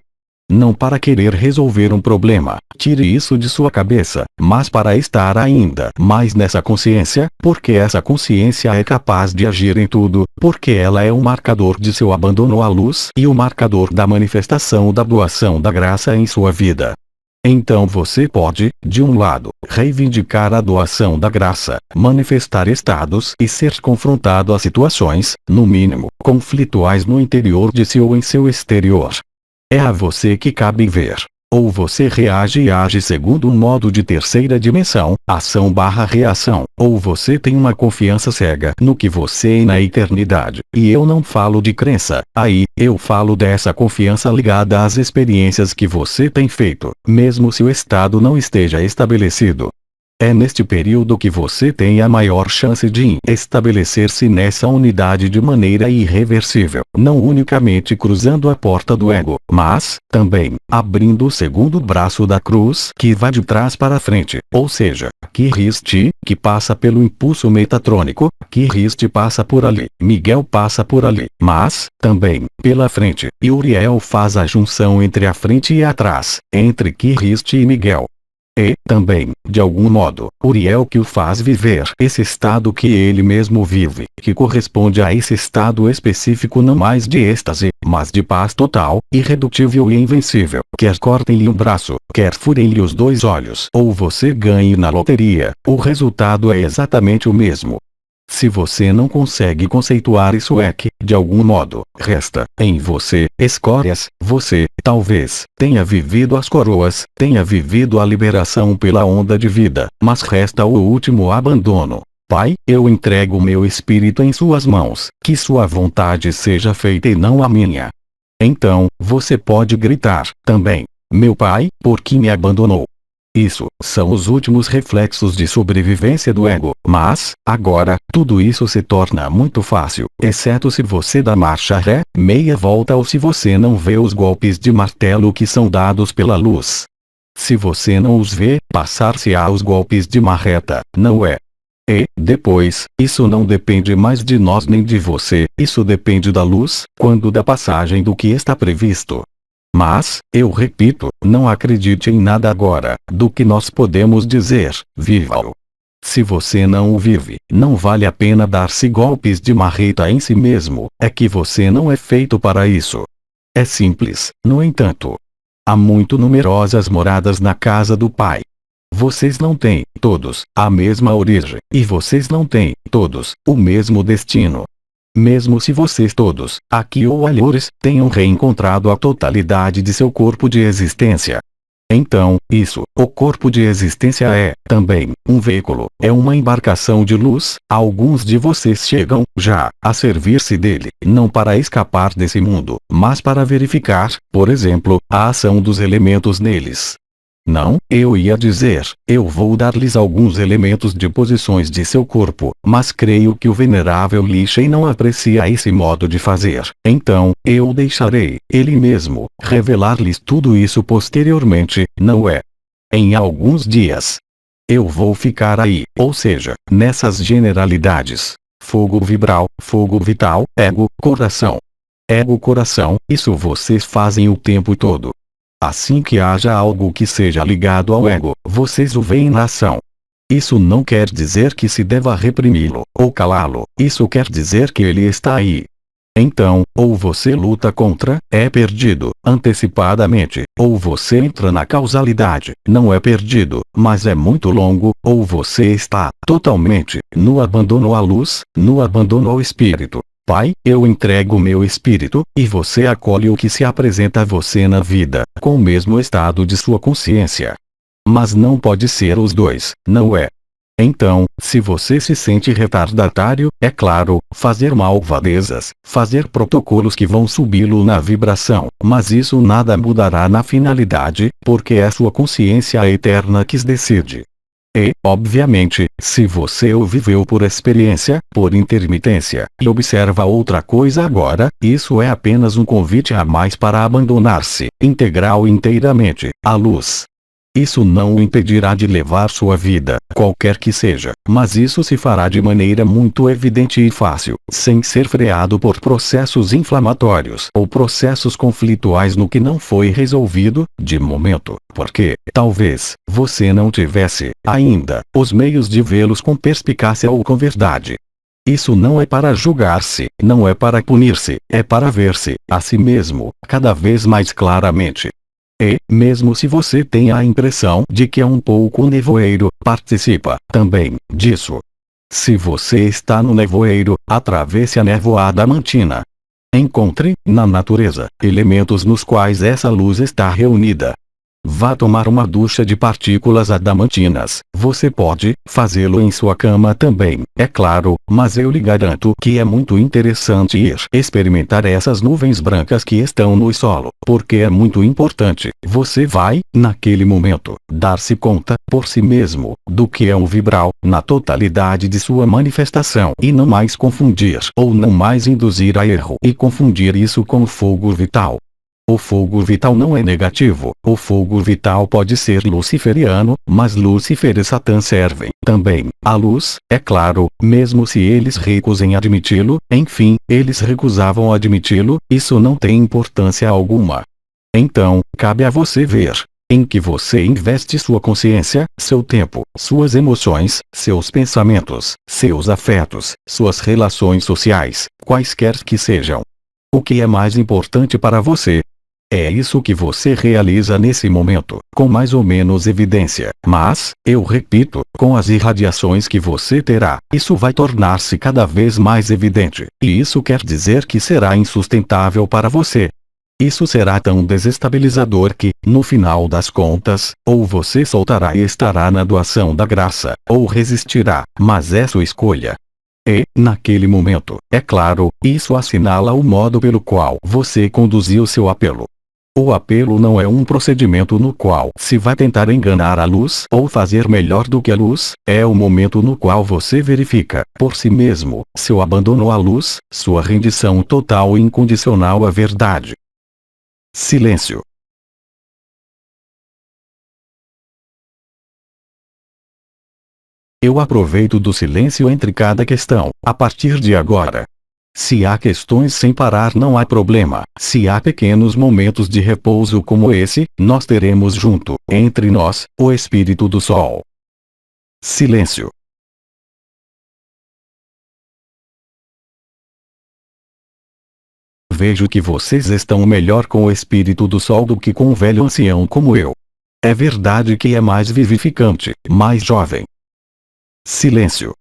Não para querer resolver um problema, tire isso de sua cabeça, mas para estar ainda mais nessa consciência, porque essa consciência é capaz de agir em tudo, porque ela é o marcador de seu abandono à luz e o marcador da manifestação da doação da graça em sua vida. Então você pode, de um lado, reivindicar a doação da graça, manifestar estados e ser confrontado a situações, no mínimo, conflituais no interior de si ou em seu exterior. É a você que cabe ver. Ou você reage e age segundo um modo de terceira dimensão, ação/reação, ou você tem uma confiança cega no que você é na eternidade. E eu não falo de crença, aí, eu falo dessa confiança ligada às experiências que você tem feito, mesmo se o estado não esteja estabelecido. É neste período que você tem a maior chance de estabelecer-se nessa unidade de maneira irreversível, não unicamente cruzando a porta do ego, mas, também, abrindo o segundo braço da cruz que vai de trás para frente, ou seja, Kiriste, que passa pelo impulso metatrônico, Kiriste passa por ali, Miguel passa por ali, mas, também, pela frente, e Uriel faz a junção entre a frente e atrás, entre Kiriste e Miguel. E, também, de algum modo, Uriel que o faz viver esse estado que ele mesmo vive, que corresponde a esse estado específico não mais de êxtase, mas de paz total, irredutível e invencível. Quer cortem-lhe um braço, quer furem-lhe os 2 olhos, ou você ganhe na loteria, o resultado é exatamente o mesmo. Se você não consegue conceituar isso é que, de algum modo, resta, em você, escórias, você, talvez, tenha vivido as coroas, tenha vivido a liberação pela onda de vida, mas resta o último abandono. Pai, eu entrego meu espírito em suas mãos, que sua vontade seja feita e não a minha. Então, você pode gritar, também, meu Pai, por que me abandonou? Isso, são os últimos reflexos de sobrevivência do ego, mas, agora, tudo isso se torna muito fácil, exceto se você dá marcha ré, meia volta ou se você não vê os golpes de martelo que são dados pela luz. Se você não os vê, passar-se-á os golpes de marreta, não é? E, depois, isso não depende mais de nós nem de você, isso depende da luz, quando da passagem do que está previsto. Mas, eu repito, não acredite em nada agora, do que nós podemos dizer, viva-o. Se você não o vive, não vale a pena dar-se golpes de marreta em si mesmo, é que você não é feito para isso. É simples, no entanto. Há muito numerosas moradas na casa do Pai. Vocês não têm, todos, a mesma origem, e vocês não têm, todos, o mesmo destino. Mesmo se vocês todos, aqui ou alhures, tenham reencontrado a totalidade de seu corpo de existência. Então, isso, o corpo de existência é, também, um veículo, é uma embarcação de luz. Alguns de vocês chegam, já, a servir-se dele, não para escapar desse mundo, mas para verificar, por exemplo, a ação dos elementos neles. Não, eu ia dizer, eu vou dar-lhes alguns elementos de posições de seu corpo, mas creio que o venerável Lichem não aprecia esse modo de fazer, então, eu deixarei, ele mesmo, revelar-lhes tudo isso posteriormente, não é? Em alguns dias. Eu vou ficar aí, ou seja, nessas generalidades. Fogo vibral, fogo vital, ego, coração. Ego, coração, isso vocês fazem o tempo todo. Assim que haja algo que seja ligado ao ego, vocês o veem na ação. Isso não quer dizer que se deva reprimi-lo, ou calá-lo, isso quer dizer que ele está aí. Então, ou você luta contra, é perdido, antecipadamente, ou você entra na causalidade, não é perdido, mas é muito longo, ou você está, totalmente, no abandono à luz, no abandono ao espírito. Pai, eu entrego meu espírito, e você acolhe o que se apresenta a você na vida, com o mesmo estado de sua consciência. Mas não pode ser os dois, não é? Então, se você se sente retardatário, é claro, fazer malvadezas, fazer protocolos que vão subi-lo na vibração, mas isso nada mudará na finalidade, porque é sua consciência eterna que decide. E, obviamente, se você o viveu por experiência, por intermitência, e observa outra coisa agora, isso é apenas um convite a mais para abandonar-se, integral e inteiramente, à luz. Isso não o impedirá de levar sua vida, qualquer que seja, mas isso se fará de maneira muito evidente e fácil, sem ser freado por processos inflamatórios ou processos conflituais no que não foi resolvido, de momento, porque, talvez, você não tivesse, ainda, os meios de vê-los com perspicácia ou com verdade. Isso não é para julgar-se, não é para punir-se, é para ver-se, a si mesmo, cada vez mais claramente. E, mesmo se você tem a impressão de que é um pouco nevoeiro, participa, também, disso. Se você está no nevoeiro, atravesse a nevoada matina. Encontre, na natureza, elementos nos quais essa luz está reunida. Vá tomar uma ducha de partículas adamantinas. Você pode fazê-lo em sua cama também, é claro, mas eu lhe garanto que é muito interessante ir experimentar essas nuvens brancas que estão no solo, porque é muito importante. Você vai, naquele momento, dar-se conta, por si mesmo, do que é um vibral, na totalidade de sua manifestação, e não mais confundir ou não mais induzir a erro e confundir isso com o fogo vital. O fogo vital não é negativo, o fogo vital pode ser luciferiano, mas Lúcifer e Satã servem também à luz, é claro, mesmo se eles recusem admiti-lo, enfim, eles recusavam admiti-lo, isso não tem importância alguma. Então, cabe a você ver em que você investe sua consciência, seu tempo, suas emoções, seus pensamentos, seus afetos, suas relações sociais, quaisquer que sejam. O que é mais importante para você? É isso que você realiza nesse momento, com mais ou menos evidência, mas, eu repito, com as irradiações que você terá, isso vai tornar-se cada vez mais evidente, e isso quer dizer que será insustentável para você. Isso será tão desestabilizador que, no final das contas, ou você soltará e estará na doação da graça, ou resistirá, mas é sua escolha. E, naquele momento, é claro, isso assinala o modo pelo qual você conduziu seu apelo. O apelo não é um procedimento no qual se vai tentar enganar a luz ou fazer melhor do que a luz, é o momento no qual você verifica, por si mesmo, seu abandono à luz, sua rendição total e incondicional à verdade. Silêncio. Eu aproveito do silêncio entre cada questão, a partir de agora. Se há questões sem parar não há problema. Se há pequenos momentos de repouso como esse, nós teremos junto, entre nós, o Espírito do Sol. Silêncio. Vejo que vocês estão melhor com o Espírito do Sol do que com um velho ancião como eu. É verdade que é mais vivificante, mais jovem. Silêncio.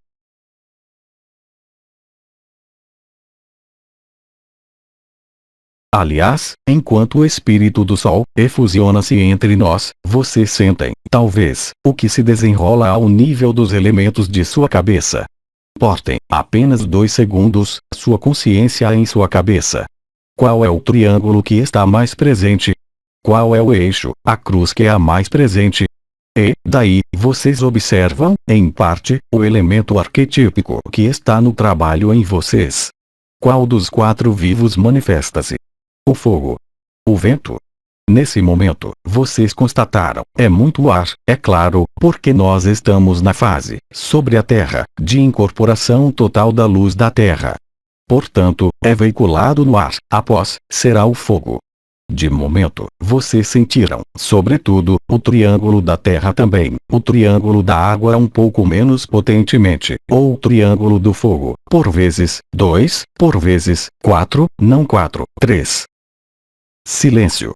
Aliás, enquanto o Espírito do Sol efusiona-se entre nós, vocês sentem, talvez, o que se desenrola ao nível dos elementos de sua cabeça. Portem, apenas 2 segundos, sua consciência em sua cabeça. Qual é o triângulo que está mais presente? Qual é o eixo, a cruz que é a mais presente? E, daí, vocês observam, em parte, o elemento arquetípico que está no trabalho em vocês. Qual dos 4 vivos manifesta-se? O fogo. O vento. Nesse momento, vocês constataram, é muito ar, é claro, porque nós estamos na fase, sobre a Terra, de incorporação total da luz da Terra. Portanto, é veiculado no ar, após, será o fogo. De momento, vocês sentiram, sobretudo, o triângulo da Terra também, o triângulo da água um pouco menos potentemente, ou o triângulo do fogo, por vezes, 2, por vezes, 4, não 4, 3. Silêncio.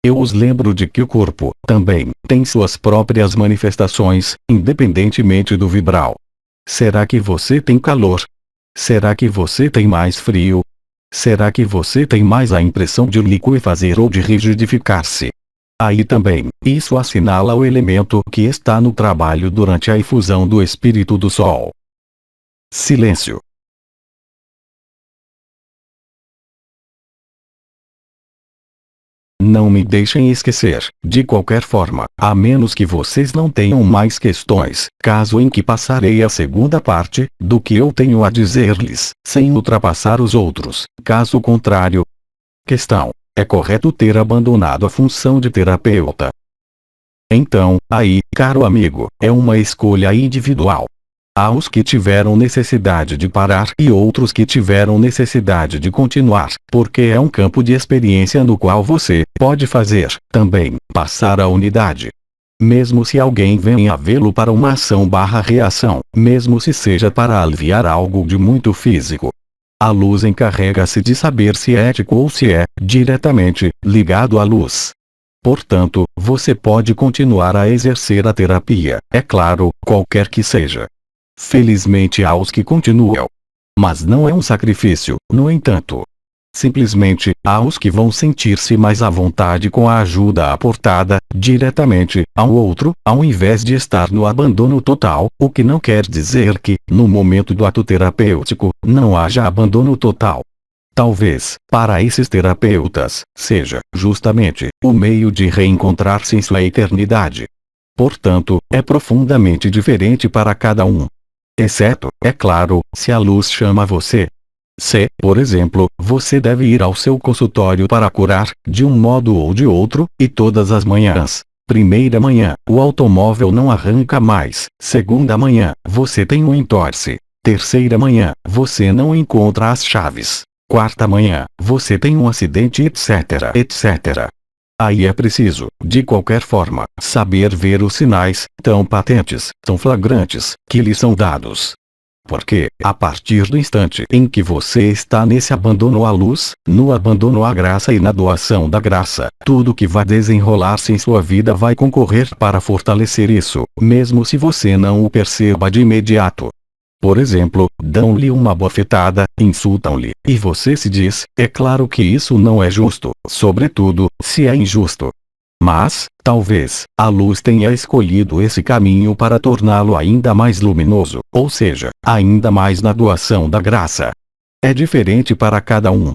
Eu os lembro de que o corpo, também, tem suas próprias manifestações, independentemente do vibral. Será que você tem calor? Será que você tem mais frio? Será que você tem mais a impressão de liquefazer ou de rigidificar-se? Aí também, isso assinala o elemento que está no trabalho durante a efusão do Espírito do Sol. Silêncio. Não me deixem esquecer, de qualquer forma, a menos que vocês não tenham mais questões, caso em que passarei a segunda parte, do que eu tenho a dizer-lhes, sem ultrapassar os outros, caso contrário. Questão: é correto ter abandonado a função de terapeuta? Então, aí, caro amigo, é uma escolha individual. Há os que tiveram necessidade de parar e outros que tiveram necessidade de continuar, porque é um campo de experiência no qual você pode fazer, também, passar a unidade. Mesmo se alguém venha vê-lo para uma ação/reação, mesmo se seja para aliviar algo de muito físico. A luz encarrega-se de saber se é ético ou se é, diretamente, ligado à luz. Portanto, você pode continuar a exercer a terapia, é claro, qualquer que seja. Felizmente há os que continuam. Mas não é um sacrifício, no entanto. Simplesmente, há os que vão sentir-se mais à vontade com a ajuda aportada, diretamente, ao outro, ao invés de estar no abandono total, o que não quer dizer que, no momento do ato terapêutico, não haja abandono total. Talvez, para esses terapeutas, seja, justamente, o meio de reencontrar-se em sua eternidade. Portanto, é profundamente diferente para cada um. Exceto, é claro, se a luz chama você. Se, por exemplo, você deve ir ao seu consultório para curar, de um modo ou de outro, e todas as manhãs. Primeira manhã, o automóvel não arranca mais. Segunda manhã, você tem um entorse. Terceira manhã, você não encontra as chaves. Quarta manhã, você tem um acidente, etc, etc. Aí é preciso, de qualquer forma, saber ver os sinais, tão patentes, tão flagrantes, que lhe são dados. Porque, a partir do instante em que você está nesse abandono à luz, no abandono à graça e na doação da graça, tudo que vai desenrolar-se em sua vida vai concorrer para fortalecer isso, mesmo se você não o perceba de imediato. Por exemplo, dão-lhe uma bofetada, insultam-lhe, e você se diz, é claro que isso não é justo, sobretudo, se é injusto. Mas, talvez, a luz tenha escolhido esse caminho para torná-lo ainda mais luminoso, ou seja, ainda mais na doação da graça. É diferente para cada um.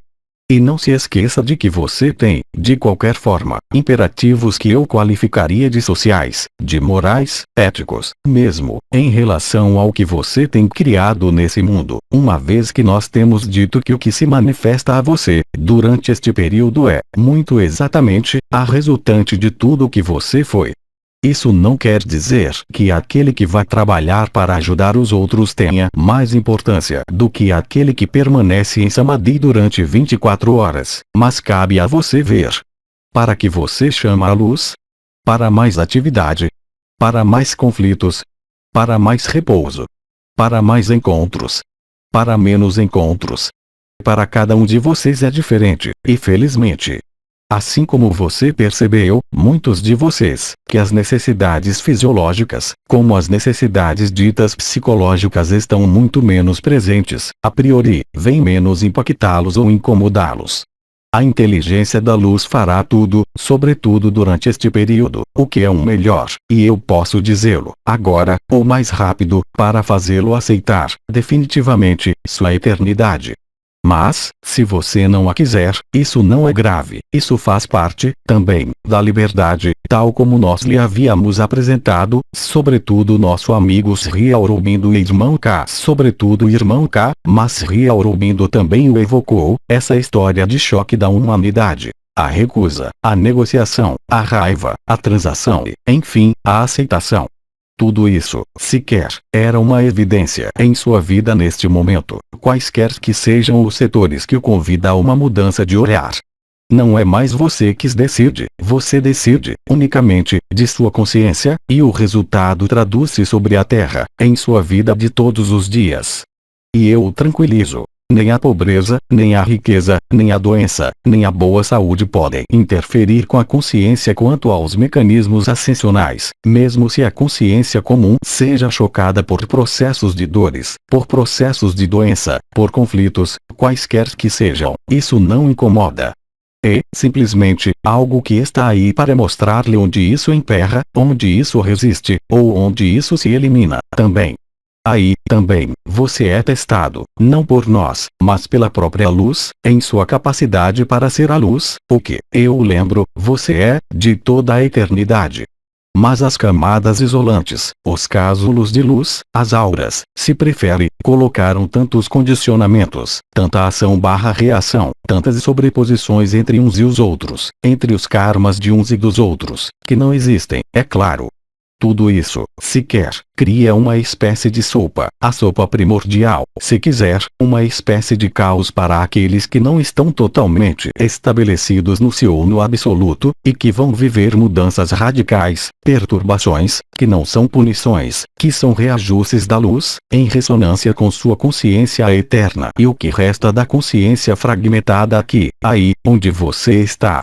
E não se esqueça de que você tem, de qualquer forma, imperativos que eu qualificaria de sociais, de morais, éticos, mesmo, em relação ao que você tem criado nesse mundo, uma vez que nós temos dito que o que se manifesta a você, durante este período é, muito exatamente, a resultante de tudo o que você foi. Isso não quer dizer que aquele que vai trabalhar para ajudar os outros tenha mais importância do que aquele que permanece em Samadhi durante 24 horas, mas cabe a você ver. Para que você chama a luz? Para mais atividade? Para mais conflitos? Para mais repouso? Para mais encontros? Para menos encontros? Para cada um de vocês é diferente, e felizmente. Assim como você percebeu, muitos de vocês, que as necessidades fisiológicas, como as necessidades ditas psicológicas estão muito menos presentes, a priori, vem menos impactá-los ou incomodá-los. A inteligência da luz fará tudo, sobretudo durante este período, o que é um melhor, e eu posso dizê-lo, agora, ou mais rápido, para fazê-lo aceitar, definitivamente, sua eternidade. Mas, se você não a quiser, isso não é grave, isso faz parte, também, da liberdade, tal como nós lhe havíamos apresentado, sobretudo nosso amigo Sri Aurobindo e irmão K, sobretudo irmão K, mas Sri Aurobindo também o evocou, essa história de choque da humanidade. A recusa, a negociação, a raiva, a transação e, enfim, a aceitação. Tudo isso, sequer, era uma evidência em sua vida neste momento, quaisquer que sejam os setores que o convida a uma mudança de olhar. Não é mais você que decide, você decide, unicamente, de sua consciência, e o resultado traduz-se sobre a terra, em sua vida de todos os dias. E eu o tranquilizo. Nem a pobreza, nem a riqueza, nem a doença, nem a boa saúde podem interferir com a consciência quanto aos mecanismos ascensionais, mesmo se a consciência comum seja chocada por processos de dores, por processos de doença, por conflitos, quaisquer que sejam, isso não incomoda. É, simplesmente, algo que está aí para mostrar-lhe onde isso emperra, onde isso resiste, ou onde isso se elimina, também. Aí, também, você é testado, não por nós, mas pela própria luz, em sua capacidade para ser a luz, o que, eu lembro, você é, de toda a eternidade. Mas as camadas isolantes, os cásulos de luz, as auras, se prefere, colocaram tantos condicionamentos, tanta ação/reação, tantas sobreposições entre uns e os outros, entre os karmas de uns e dos outros, que não existem, é claro. Tudo isso, se quer, cria uma espécie de sopa, a sopa primordial, se quiser, uma espécie de caos para aqueles que não estão totalmente estabelecidos no si ou no absoluto, e que vão viver mudanças radicais, perturbações, que não são punições, que são reajustes da luz, em ressonância com sua consciência eterna e o que resta da consciência fragmentada aqui, aí, onde você está.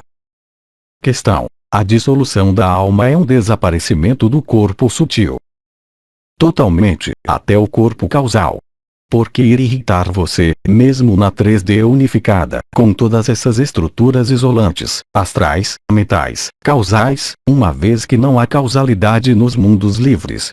Questão: a dissolução da alma é um desaparecimento do corpo sutil. Totalmente, até o corpo causal. Por que ir irritar você, mesmo na 3D unificada, com todas essas estruturas isolantes, astrais, mentais, causais, uma vez que não há causalidade nos mundos livres?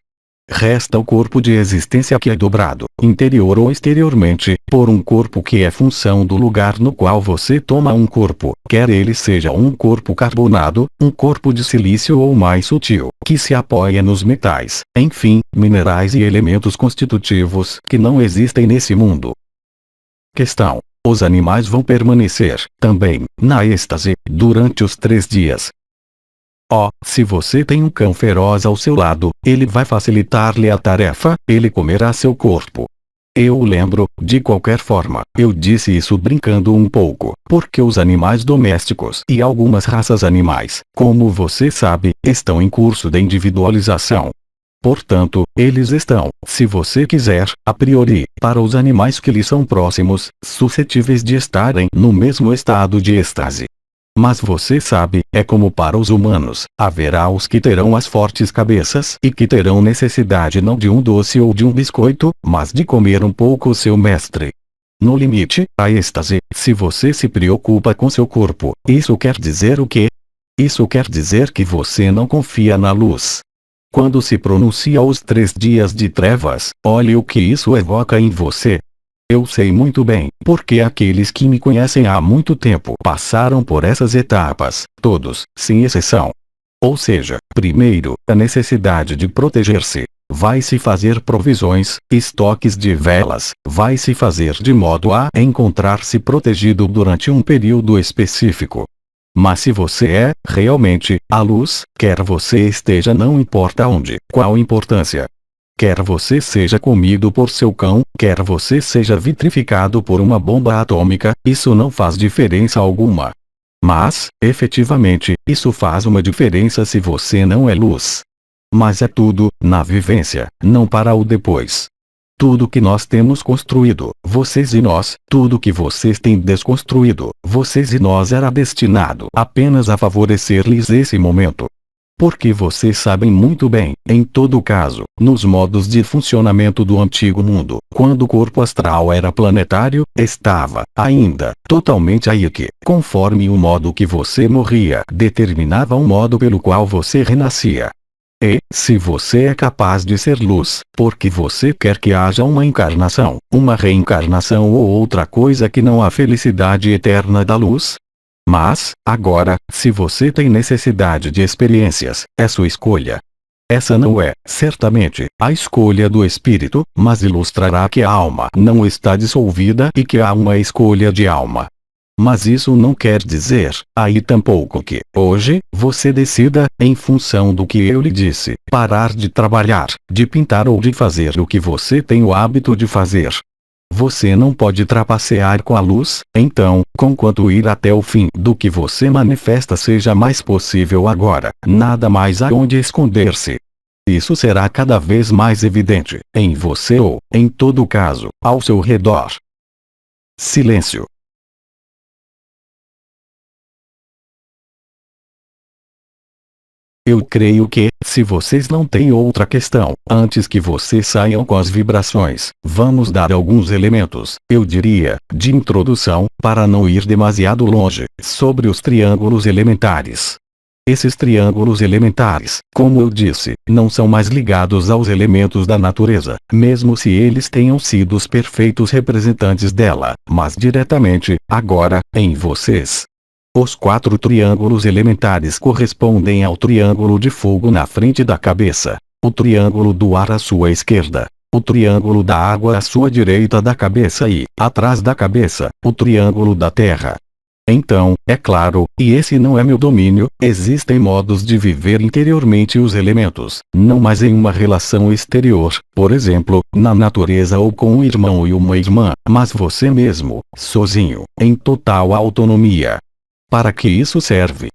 Resta o corpo de existência que é dobrado, interior ou exteriormente, por um corpo que é função do lugar no qual você toma um corpo, quer ele seja um corpo carbonado, um corpo de silício ou mais sutil, que se apoia nos metais, enfim, minerais e elementos constitutivos que não existem nesse mundo. Questão: os animais vão permanecer, também, na êxtase, durante os 3 dias. Se você tem um cão feroz ao seu lado, ele vai facilitar-lhe a tarefa, ele comerá seu corpo. Eu lembro, de qualquer forma, eu disse isso brincando um pouco, porque os animais domésticos e algumas raças animais, como você sabe, estão em curso de individualização. Portanto, eles estão, se você quiser, a priori, para os animais que lhe são próximos, suscetíveis de estarem no mesmo estado de êxtase. Mas você sabe, é como para os humanos, haverá os que terão as fortes cabeças e que terão necessidade não de um doce ou de um biscoito, mas de comer um pouco o seu mestre. No limite, a êxtase, se você se preocupa com seu corpo, isso quer dizer o quê? Isso quer dizer que você não confia na luz. Quando se pronuncia os 3 dias de trevas, olhe o que isso evoca em você. Eu sei muito bem, porque aqueles que me conhecem há muito tempo passaram por essas etapas, todos, sem exceção. Ou seja, primeiro, a necessidade de proteger-se. Vai-se fazer provisões, estoques de velas, vai-se fazer de modo a encontrar-se protegido durante um período específico. Mas se você é, realmente, a luz, quer você esteja não importa onde, qual importância. Quer você seja comido por seu cão, quer você seja vitrificado por uma bomba atômica, isso não faz diferença alguma. Mas, efetivamente, isso faz uma diferença se você não é luz. Mas é tudo, na vivência, não para o depois. Tudo que nós temos construído, vocês e nós, tudo que vocês têm desconstruído, vocês e nós era destinado apenas a favorecer-lhes esse momento. Porque vocês sabem muito bem, em todo caso, nos modos de funcionamento do antigo mundo, quando o corpo astral era planetário, estava, ainda, totalmente aí que, conforme o modo que você morria, determinava o modo pelo qual você renascia. E, se você é capaz de ser luz, porque você quer que haja uma encarnação, uma reencarnação ou outra coisa que não a felicidade eterna da luz? Mas, agora, se você tem necessidade de experiências, é sua escolha. Essa não é, certamente, a escolha do espírito, mas ilustrará que a alma não está dissolvida e que há uma escolha de alma. Mas isso não quer dizer, aí tampouco que, hoje, você decida, em função do que eu lhe disse, parar de trabalhar, de pintar ou de fazer o que você tem o hábito de fazer. Você não pode trapacear com a luz, então, conquanto ir até o fim do que você manifesta seja mais possível agora, nada mais há onde esconder-se. Isso será cada vez mais evidente, em você ou, em todo caso, ao seu redor. Silêncio. Eu creio que, se vocês não têm outra questão, antes que vocês saiam com as vibrações, vamos dar alguns elementos, eu diria, de introdução, para não ir demasiado longe, sobre os triângulos elementares. Esses triângulos elementares, como eu disse, não são mais ligados aos elementos da natureza, mesmo se eles tenham sido os perfeitos representantes dela, mas diretamente, agora, em vocês. Os 4 triângulos elementares correspondem ao triângulo de fogo na frente da cabeça, o triângulo do ar à sua esquerda, o triângulo da água à sua direita da cabeça e, atrás da cabeça, o triângulo da terra. Então, é claro, e esse não é meu domínio, existem modos de viver interiormente os elementos, não mais em uma relação exterior, por exemplo, na natureza ou com um irmão e uma irmã, mas você mesmo, sozinho, em total autonomia. Para que isso serve?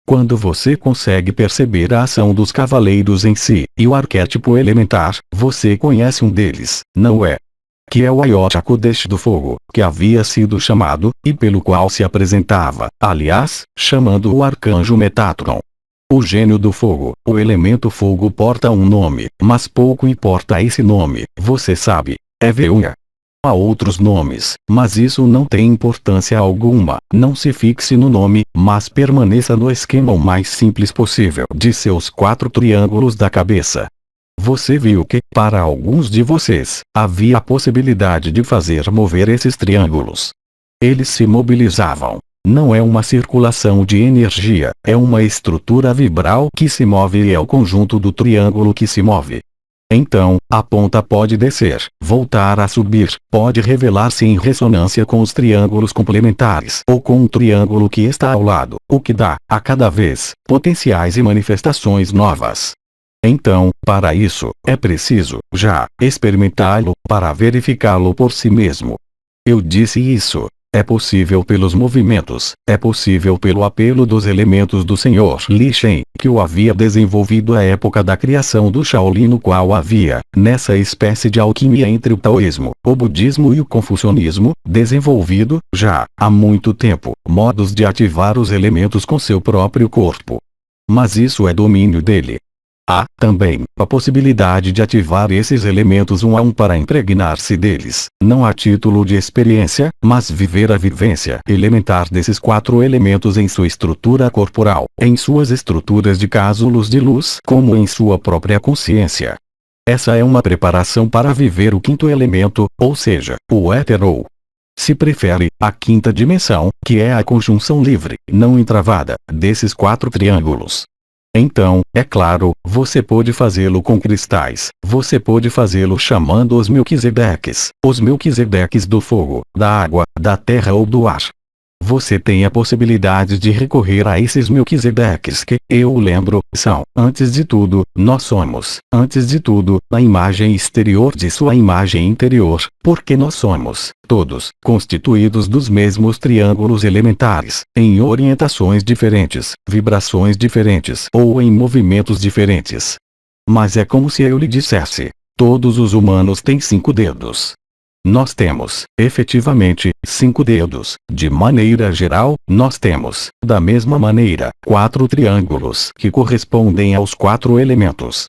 Quando você consegue perceber a ação dos cavaleiros em si, e o arquétipo elementar, você conhece um deles, não é? Que é o Ayot HaKodesh do fogo, que havia sido chamado, e pelo qual se apresentava, aliás, chamando o arcanjo Metatron. O gênio do fogo, o elemento fogo porta um nome, mas pouco importa esse nome, você sabe, é Veunha. Há outros nomes, mas isso não tem importância alguma, não se fixe no nome, mas permaneça no esquema o mais simples possível de seus 4 triângulos da cabeça. Você viu que, para alguns de vocês, havia a possibilidade de fazer mover esses triângulos. Eles se mobilizavam. Não é uma circulação de energia, é uma estrutura vibral que se move e é o conjunto do triângulo que se move. Então, a ponta pode descer, voltar a subir, pode revelar-se em ressonância com os triângulos complementares ou com um triângulo que está ao lado, o que dá, a cada vez, potenciais e manifestações novas. Então, para isso, é preciso, já, experimentá-lo, para verificá-lo por si mesmo. Eu disse isso. É possível pelos movimentos, é possível pelo apelo dos elementos do Senhor Li Shen, que o havia desenvolvido à época da criação do Shaolin, no qual havia, nessa espécie de alquimia entre o taoísmo, o budismo e o confucionismo, desenvolvido, já, há muito tempo, modos de ativar os elementos com seu próprio corpo. Mas isso é domínio dele. Há, também, a possibilidade de ativar esses elementos um a um para impregnar-se deles, não a título de experiência, mas viver a vivência elementar desses 4 elementos em sua estrutura corporal, em suas estruturas de cásulos de luz, como em sua própria consciência. Essa é uma preparação para viver o 5º elemento, ou seja, o éter ou, se prefere, a 5ª dimensão, que é a conjunção livre, não entravada, desses 4 triângulos. Então, é claro, você pode fazê-lo com cristais, você pode fazê-lo chamando os Melquisedeques do fogo, da água, da terra ou do ar. Você tem a possibilidade de recorrer a esses Melquisedeques que, eu lembro, são, antes de tudo, nós somos, antes de tudo, a imagem exterior de sua imagem interior, porque nós somos, todos, constituídos dos mesmos triângulos elementares, em orientações diferentes, vibrações diferentes ou em movimentos diferentes. Mas é como se eu lhe dissesse: todos os humanos têm 5 dedos. Nós temos, efetivamente, 5 dedos. De maneira geral, nós temos, da mesma maneira, 4 triângulos que correspondem aos 4 elementos.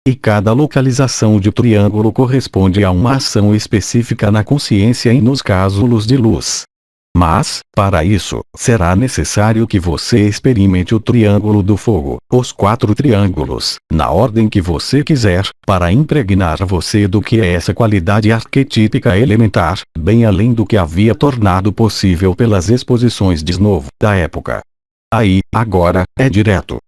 E cada localização de triângulo corresponde a uma ação específica na consciência e nos cásulos de luz. Mas, para isso, será necessário que você experimente o triângulo do fogo, os 4 triângulos, na ordem que você quiser, para impregnar você do que é essa qualidade arquetípica elementar, bem além do que havia tornado possível pelas exposições de Snow da época. Aí, agora, é direto.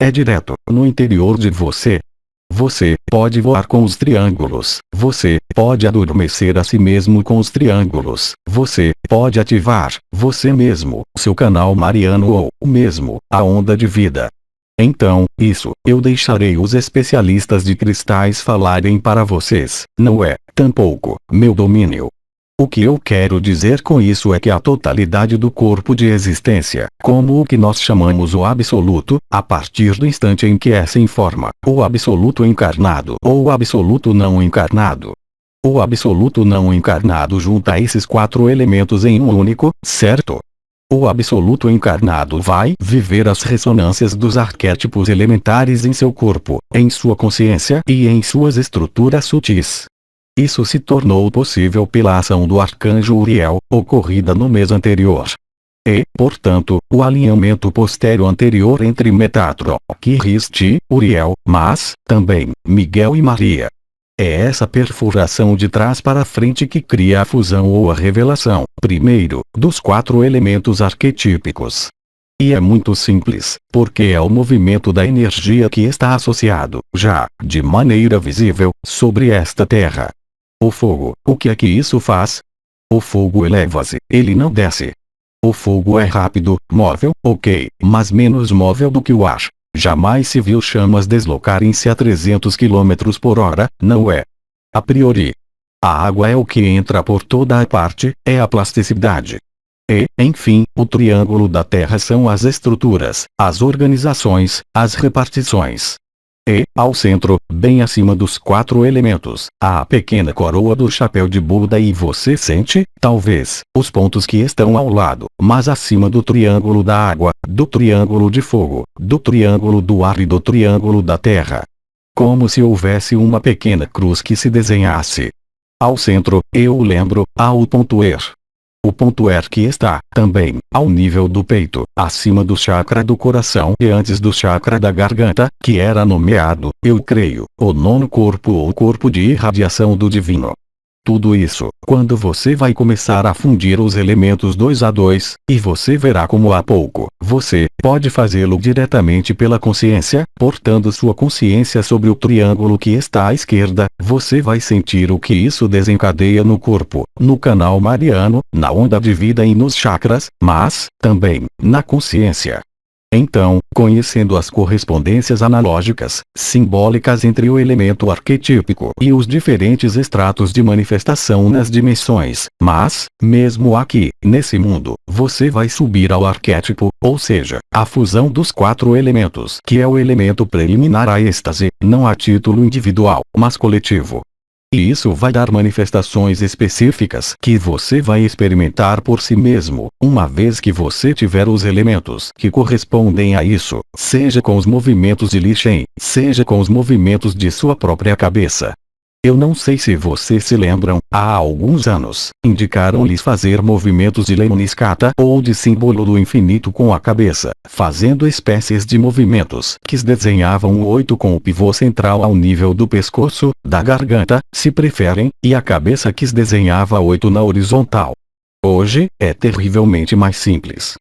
É direto, no interior de você. Você pode voar com os triângulos, você pode adormecer a si mesmo com os triângulos, você pode ativar, você mesmo, seu canal mariano ou, mesmo, a onda de vida. Então, isso, eu deixarei os especialistas de cristais falarem para vocês, não é, tampouco, meu domínio. O que eu quero dizer com isso é que a totalidade do corpo de existência, como o que nós chamamos o absoluto, a partir do instante em que é sem forma, o absoluto encarnado ou o absoluto não encarnado. O absoluto não encarnado junta esses 4 elementos em um único, certo? O absoluto encarnado vai viver as ressonâncias dos arquétipos elementares em seu corpo, em sua consciência e em suas estruturas sutis. Isso se tornou possível pela ação do arcanjo Uriel, ocorrida no mês anterior. E, portanto, o alinhamento posterior anterior entre Metatron, Cristi, Uriel, mas, também, Miguel e Maria. É essa perfuração de trás para frente que cria a fusão ou a revelação, primeiro, dos 4 elementos arquetípicos. E é muito simples, porque é o movimento da energia que está associado, já, de maneira visível, sobre esta terra. O fogo, o que é que isso faz? O fogo eleva-se, ele não desce. O fogo é rápido, móvel, ok, mas menos móvel do que o ar. Jamais se viu chamas deslocarem-se a 300 km por hora, não é? A priori. A água é o que entra por toda a parte, é a plasticidade. E, enfim, o triângulo da Terra são as estruturas, as organizações, as repartições. E, ao centro, bem acima dos 4 elementos, há a pequena coroa do chapéu de Buda e você sente, talvez, os pontos que estão ao lado, mas acima do triângulo da água, do triângulo de fogo, do triângulo do ar e do triângulo da terra. Como se houvesse uma pequena cruz que se desenhasse. Ao centro, eu lembro, há o ponto Er. O ponto Er que está, também, ao nível do peito, acima do chakra do coração e antes do chakra da garganta, que era nomeado, eu creio, o 9º corpo ou corpo de irradiação do divino. Tudo isso, quando você vai começar a fundir os elementos 2 a 2, e você verá como há pouco, você pode fazê-lo diretamente pela consciência, portando sua consciência sobre o triângulo que está à esquerda, você vai sentir o que isso desencadeia no corpo, no canal mariano, na onda de vida e nos chakras, mas, também, na consciência. Então, conhecendo as correspondências analógicas, simbólicas entre o elemento arquetípico e os diferentes estratos de manifestação nas dimensões, mas, mesmo aqui, nesse mundo, você vai subir ao arquétipo, ou seja, a fusão dos 4 elementos, que é o elemento preliminar à êxtase, não a título individual, mas coletivo. E isso vai dar manifestações específicas que você vai experimentar por si mesmo, uma vez que você tiver os elementos que correspondem a isso, seja com os movimentos de Li Shen, seja com os movimentos de sua própria cabeça. Eu não sei se vocês se lembram, há alguns anos, indicaram-lhes fazer movimentos de Lemniscata ou de símbolo do infinito com a cabeça, fazendo espécies de movimentos que desenhavam o 8 com o pivô central ao nível do pescoço, da garganta, se preferem, e a cabeça que desenhava 8 na horizontal. Hoje, é terrivelmente mais simples.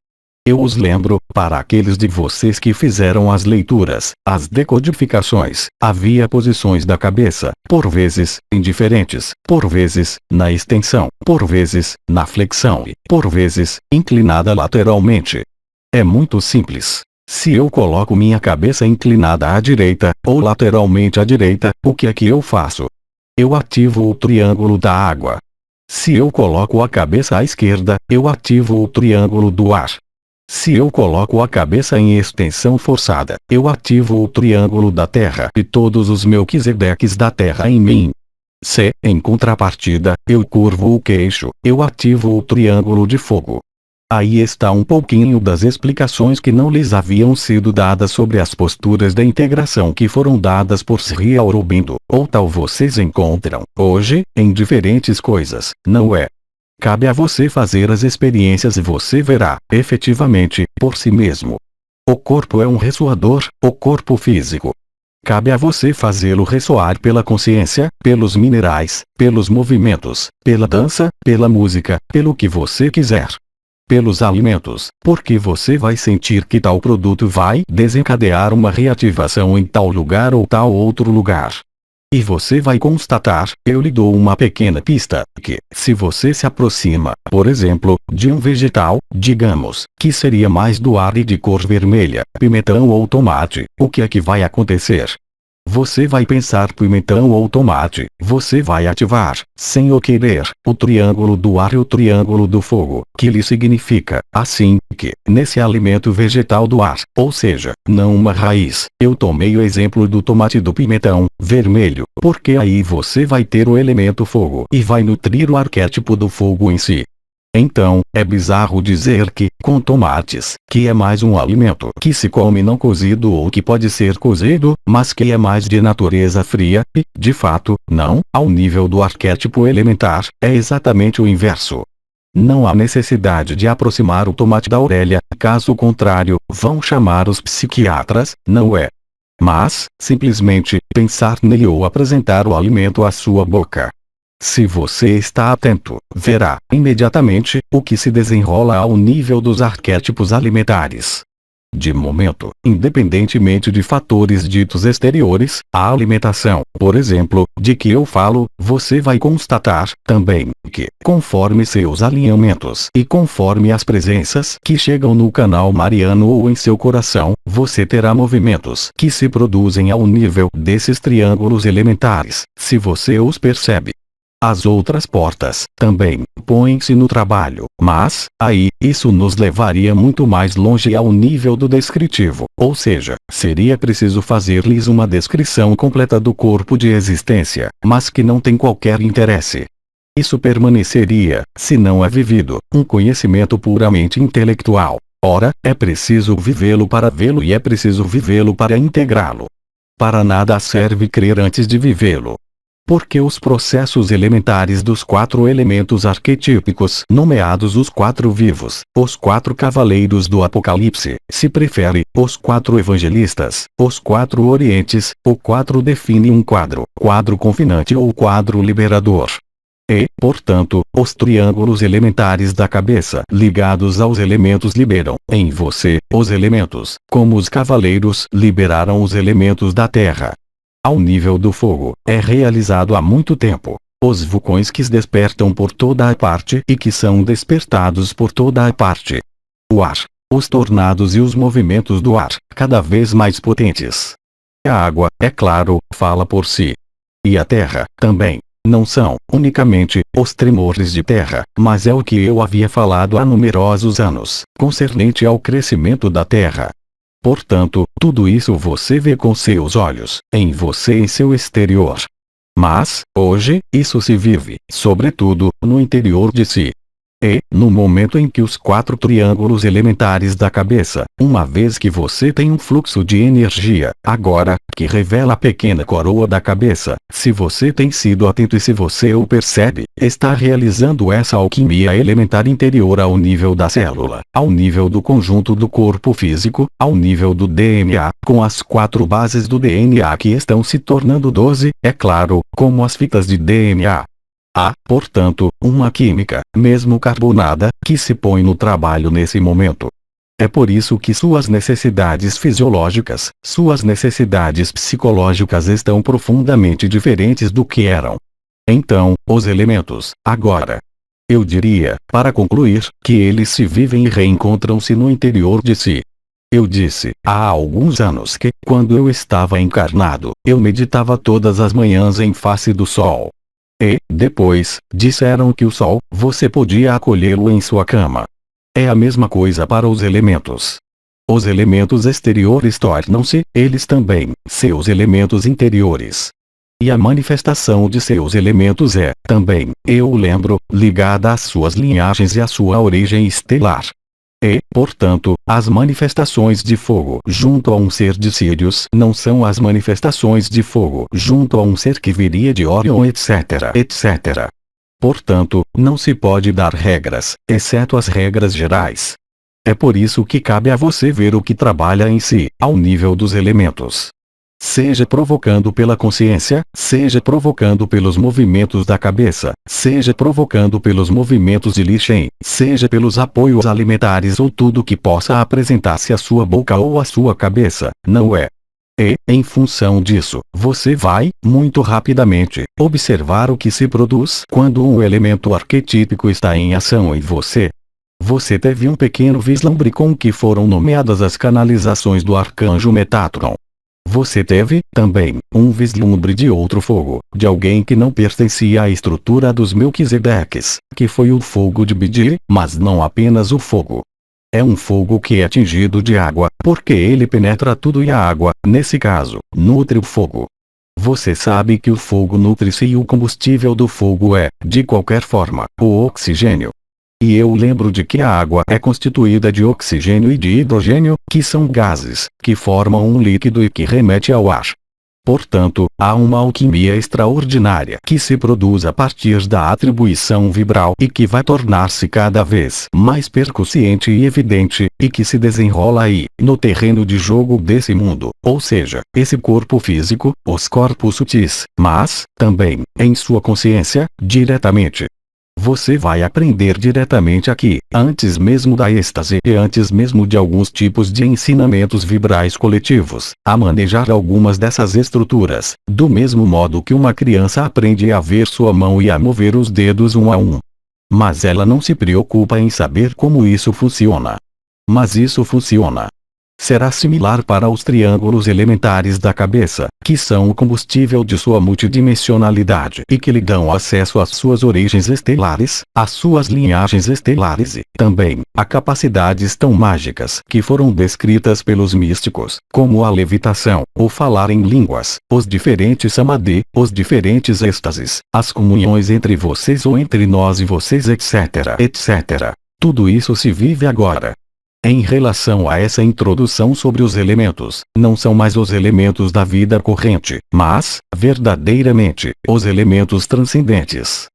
Eu os lembro, para aqueles de vocês que fizeram as leituras, as decodificações, havia posições da cabeça, por vezes, indiferentes, por vezes, na extensão, por vezes, na flexão e, por vezes, inclinada lateralmente. É muito simples. Se eu coloco minha cabeça inclinada à direita, ou lateralmente à direita, o que é que eu faço? Eu ativo o triângulo da água. Se eu coloco a cabeça à esquerda, eu ativo o triângulo do ar. Se eu coloco a cabeça em extensão forçada, eu ativo o triângulo da terra e todos os Melquisedeques da terra em mim. Se, em contrapartida, eu curvo o queixo, eu ativo o triângulo de fogo. Aí está um pouquinho das explicações que não lhes haviam sido dadas sobre as posturas da integração que foram dadas por Sri Aurobindo, ou tal vocês encontram, hoje, em diferentes coisas, não é? Cabe a você fazer as experiências e você verá, efetivamente, por si mesmo. O corpo é um ressoador, o corpo físico. Cabe a você fazê-lo ressoar pela consciência, pelos minerais, pelos movimentos, pela dança, pela música, pelo que você quiser. Pelos alimentos, porque você vai sentir que tal produto vai desencadear uma reativação em tal lugar ou tal outro lugar. E você vai constatar, eu lhe dou uma pequena pista, que, se você se aproxima, por exemplo, de um vegetal, digamos, que seria mais do ar e de cor vermelha, pimentão ou tomate, o que é que vai acontecer? Você vai pensar pimentão ou tomate, você vai ativar, sem o querer, o triângulo do ar e o triângulo do fogo, que lhe significa, assim, que, nesse alimento vegetal do ar, ou seja, não uma raiz, eu tomei o exemplo do tomate e do pimentão, vermelho, porque aí você vai ter o elemento fogo e vai nutrir o arquétipo do fogo em si. Então, é bizarro dizer que, com tomates, que é mais um alimento que se come não cozido ou que pode ser cozido, mas que é mais de natureza fria, e, de fato, não, ao nível do arquétipo elementar, é exatamente o inverso. Não há necessidade de aproximar o tomate da orelha, caso contrário, vão chamar os psiquiatras, não é? Mas, simplesmente, pensar nele ou apresentar o alimento à sua boca. Se você está atento, verá, imediatamente, o que se desenrola ao nível dos arquétipos alimentares. De momento, independentemente de fatores ditos exteriores, a alimentação, por exemplo, de que eu falo, você vai constatar, também, que, conforme seus alinhamentos e conforme as presenças que chegam no canal mariano ou em seu coração, você terá movimentos que se produzem ao nível desses triângulos elementares, se você os percebe. As outras portas, também, põem-se no trabalho, mas, aí, isso nos levaria muito mais longe ao nível do descritivo, ou seja, seria preciso fazer-lhes uma descrição completa do corpo de existência, mas que não tem qualquer interesse. Isso permaneceria, se não é vivido, um conhecimento puramente intelectual. Ora, é preciso vivê-lo para vê-lo e é preciso vivê-lo para integrá-lo. Para nada serve crer antes de vivê-lo. Porque os processos elementares dos 4 elementos arquetípicos, nomeados os 4 vivos, os 4 cavaleiros do Apocalipse, se prefere, os 4 evangelistas, os 4 orientes, o 4 define um quadro confinante ou quadro liberador. E, portanto, os triângulos elementares da cabeça ligados aos elementos liberam, em você, os elementos, como os cavaleiros liberaram os elementos da terra. Ao nível do fogo, é realizado há muito tempo. Os vulcões que se despertam por toda a parte e que são despertados por toda a parte. O ar, os tornados e os movimentos do ar, cada vez mais potentes. A água, é claro, fala por si. E a terra, também. Não são, unicamente, os tremores de terra, mas é o que eu havia falado há numerosos anos, concernente ao crescimento da terra. Portanto, tudo isso você vê com seus olhos, em você e seu exterior. Mas, hoje, isso se vive, sobretudo, no interior de si. E, no momento em que os 4 triângulos elementares da cabeça, uma vez que você tem um fluxo de energia, agora, que revela a pequena coroa da cabeça, se você tem sido atento e se você o percebe, está realizando essa alquimia elementar interior ao nível da célula, ao nível do conjunto do corpo físico, ao nível do DNA, com as 4 bases do DNA que estão se tornando 12, é claro, como as fitas de DNA. Há, portanto, uma química, mesmo carbonada, que se põe no trabalho nesse momento. É por isso que suas necessidades fisiológicas, suas necessidades psicológicas estão profundamente diferentes do que eram. Então, os elementos, agora. Eu diria, para concluir, que eles se vivem e reencontram-se no interior de si. Eu disse, há alguns anos que, quando eu estava encarnado, eu meditava todas as manhãs em face do sol. E, depois, disseram que o sol, você podia acolhê-lo em sua cama. É a mesma coisa para os elementos. Os elementos exteriores tornam-se, eles também, seus elementos interiores. E a manifestação de seus elementos é, também, eu lembro, ligada às suas linhagens e à sua origem estelar. E, portanto, as manifestações de fogo junto a um ser de Sírius não são as manifestações de fogo junto a um ser que viria de Órion, etc, etc. Portanto, não se pode dar regras, exceto as regras gerais. É por isso que cabe a você ver o que trabalha em si, ao nível dos elementos. Seja provocando pela consciência, seja provocando pelos movimentos da cabeça, seja provocando pelos movimentos de Li Shen, seja pelos apoios alimentares ou tudo que possa apresentar-se à sua boca ou à sua cabeça, não é? E, em função disso, você vai, muito rapidamente, observar o que se produz quando um elemento arquetípico está em ação em você. Você teve um pequeno vislumbre com o que foram nomeadas as canalizações do arcanjo Metatron. Você teve, também, um vislumbre de outro fogo, de alguém que não pertencia à estrutura dos Melquisedeques, que foi o fogo de Bidi, mas não apenas o fogo. É um fogo que é tingido de água, porque ele penetra tudo e a água, nesse caso, nutre o fogo. Você sabe que o fogo nutre-se e o combustível do fogo é, de qualquer forma, o oxigênio. E eu lembro de que a água é constituída de oxigênio e de hidrogênio, que são gases, que formam um líquido e que remete ao ar. Portanto, há uma alquimia extraordinária que se produz a partir da atribuição vibral e que vai tornar-se cada vez mais percussiente e evidente, e que se desenrola aí, no terreno de jogo desse mundo, ou seja, esse corpo físico, os corpos sutis, mas, também, em sua consciência, diretamente. Você vai aprender diretamente aqui, antes mesmo da êxtase e antes mesmo de alguns tipos de ensinamentos vibrais coletivos, a manejar algumas dessas estruturas, do mesmo modo que uma criança aprende a ver sua mão e a mover os dedos um a um. Mas ela não se preocupa em saber como isso funciona. Mas isso funciona. Será similar para os triângulos elementares da cabeça, que são o combustível de sua multidimensionalidade e que lhe dão acesso às suas origens estelares, às suas linhagens estelares e, também, a capacidades tão mágicas que foram descritas pelos místicos, como a levitação, o falar em línguas, os diferentes samadhi, os diferentes êxtases, as comunhões entre vocês ou entre nós e vocês, etc. etc. Tudo isso se vive agora. Em relação a essa introdução sobre os elementos, não são mais os elementos da vida corrente, mas, verdadeiramente, os elementos transcendentes.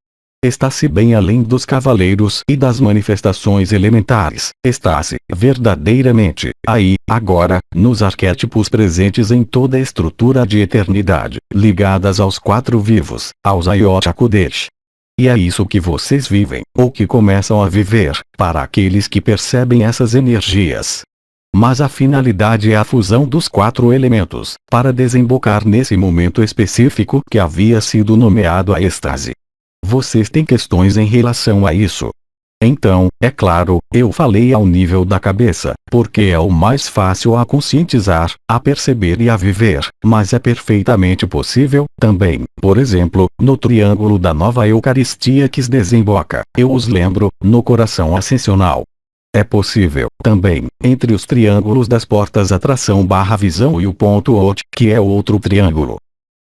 Está-se bem além dos cavaleiros e das manifestações elementares, está-se, verdadeiramente, aí, agora, nos arquétipos presentes em toda a estrutura de eternidade, ligadas aos quatro vivos, aos Ayot Kodesh. E é isso que vocês vivem, ou que começam a viver, para aqueles que percebem essas energias. Mas a finalidade é a fusão dos quatro elementos, para desembocar nesse momento específico que havia sido nomeado a êxtase. Vocês têm questões em relação a isso? Então, é claro, eu falei ao nível da cabeça, porque é o mais fácil a conscientizar, a perceber e a viver, mas é perfeitamente possível, também, por exemplo, no triângulo da nova Eucaristia que se desemboca, eu os lembro, no coração ascensional. É possível, também, entre os triângulos das portas atração/visão e o ponto OT, que é outro triângulo.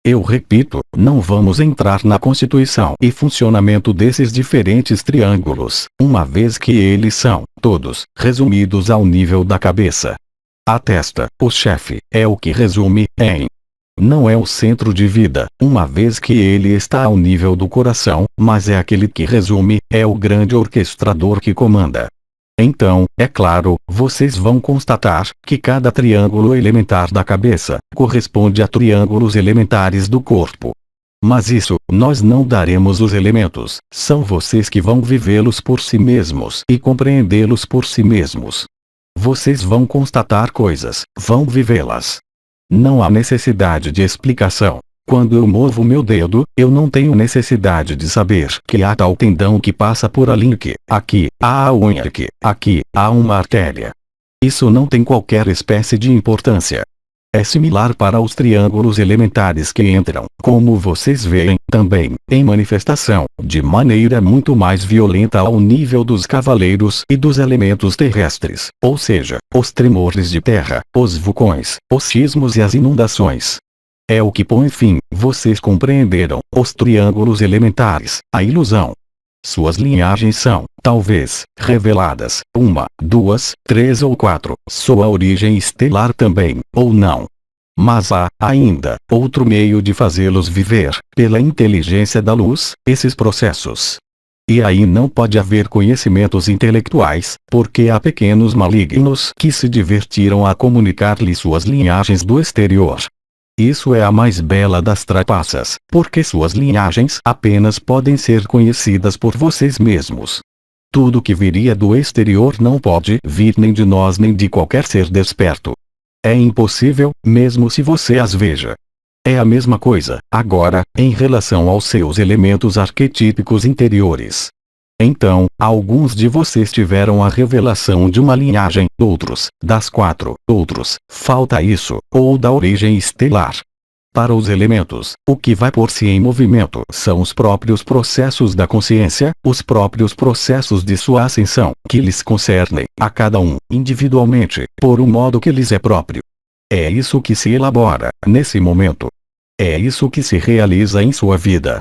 Eu repito, não vamos entrar na constituição e funcionamento desses diferentes triângulos, uma vez que eles são, todos, resumidos ao nível da cabeça. A testa, o chefe, é o que resume, em. Não é o centro de vida, uma vez que ele está ao nível do coração, mas é aquele que resume, é o grande orquestrador que comanda. Então, é claro, vocês vão constatar que cada triângulo elementar da cabeça corresponde a triângulos elementares do corpo. Mas isso, nós não daremos os elementos, são vocês que vão vivê-los por si mesmos e compreendê-los por si mesmos. Vocês vão constatar coisas, vão vivê-las. Não há necessidade de explicação. Quando eu movo meu dedo, eu não tenho necessidade de saber que há tal tendão que passa por ali, que, aqui, há a unha, que, aqui, há uma artéria. Isso não tem qualquer espécie de importância. É similar para os triângulos elementares que entram, como vocês veem, também, em manifestação, de maneira muito mais violenta ao nível dos cavaleiros e dos elementos terrestres, ou seja, os tremores de terra, os vulcões, os sismos e as inundações. É o que põe fim, vocês compreenderam, os triângulos elementares, a ilusão. Suas linhagens são, talvez, reveladas, 1, 2, 3 ou 4, sua origem estelar também, ou não. Mas há, ainda, outro meio de fazê-los viver, pela inteligência da luz, esses processos. E aí não pode haver conhecimentos intelectuais, porque há pequenos malignos que se divertiram a comunicar-lhe suas linhagens do exterior. Isso é a mais bela das trapaças, porque suas linhagens apenas podem ser conhecidas por vocês mesmos. Tudo que viria do exterior não pode vir nem de nós nem de qualquer ser desperto. É impossível, mesmo se você as veja. É a mesma coisa, agora, em relação aos seus elementos arquetípicos interiores. Então, alguns de vocês tiveram a revelação de uma linhagem, outros, das 4, outros, falta isso, ou da origem estelar. Para os elementos, o que vai pôr-se em movimento são os próprios processos da consciência, os próprios processos de sua ascensão, que lhes concernem, a cada um, individualmente, por um modo que lhes é próprio. É isso que se elabora, nesse momento. É isso que se realiza em sua vida.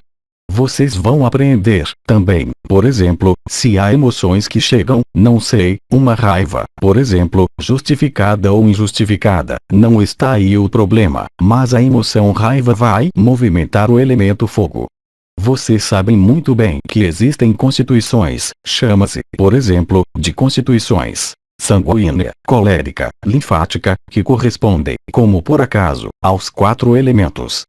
vocês vão apreender, também, por exemplo, se há emoções que chegam, não sei, uma raiva, por exemplo, justificada ou injustificada, não está aí o problema, mas a emoção raiva vai movimentar o elemento fogo. Vocês sabem muito bem que existem constituições, chama-se, por exemplo, de constituições sanguínea, colérica, linfática, que correspondem, como por acaso, aos 4 elementos.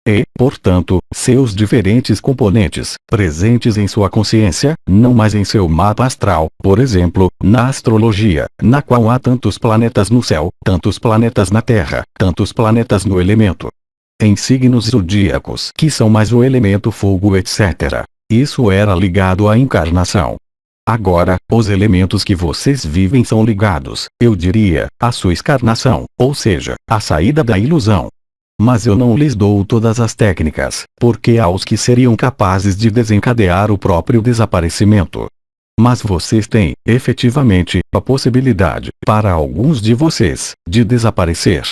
E, portanto, seus diferentes componentes, presentes em sua consciência, não mais em seu mapa astral, por exemplo, na astrologia, na qual há tantos planetas no céu, tantos planetas na Terra, tantos planetas no elemento. Em signos zodíacos, que são mais o elemento fogo, etc. Isso era ligado à encarnação. Agora, os elementos que vocês vivem são ligados, eu diria, à sua encarnação, ou seja, à saída da ilusão. Mas eu não lhes dou todas as técnicas, porque há os que seriam capazes de desencadear o próprio desaparecimento. Mas vocês têm, efetivamente, a possibilidade, para alguns de vocês, de desaparecer.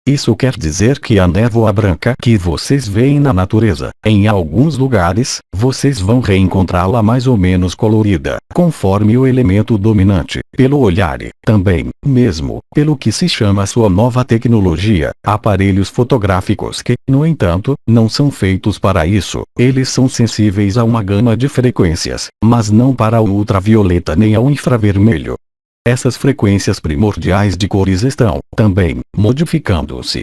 Isso quer dizer que a névoa branca que vocês veem na natureza, em alguns lugares, vocês vão reencontrá-la mais ou menos colorida, conforme o elemento dominante, pelo olhar e, também, mesmo, pelo que se chama sua nova tecnologia, aparelhos fotográficos que, no entanto, não são feitos para isso, eles são sensíveis a uma gama de frequências, mas não para o ultravioleta nem ao infravermelho. Essas frequências primordiais de cores estão, também, modificando-se.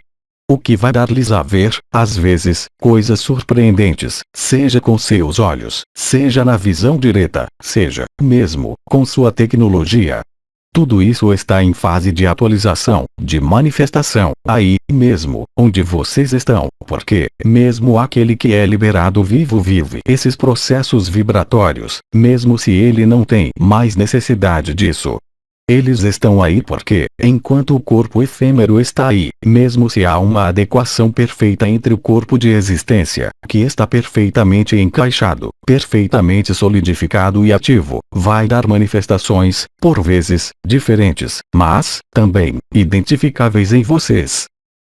O que vai dar-lhes a ver, às vezes, coisas surpreendentes, seja com seus olhos, seja na visão direta, seja, mesmo, com sua tecnologia. Tudo isso está em fase de atualização, de manifestação, aí, mesmo, onde vocês estão, porque, mesmo aquele que é liberado vivo vive esses processos vibratórios, mesmo se ele não tem mais necessidade disso. Eles estão aí porque, enquanto o corpo efêmero está aí, mesmo se há uma adequação perfeita entre o corpo de existência, que está perfeitamente encaixado, perfeitamente solidificado e ativo, vai dar manifestações, por vezes, diferentes, mas, também, identificáveis em vocês.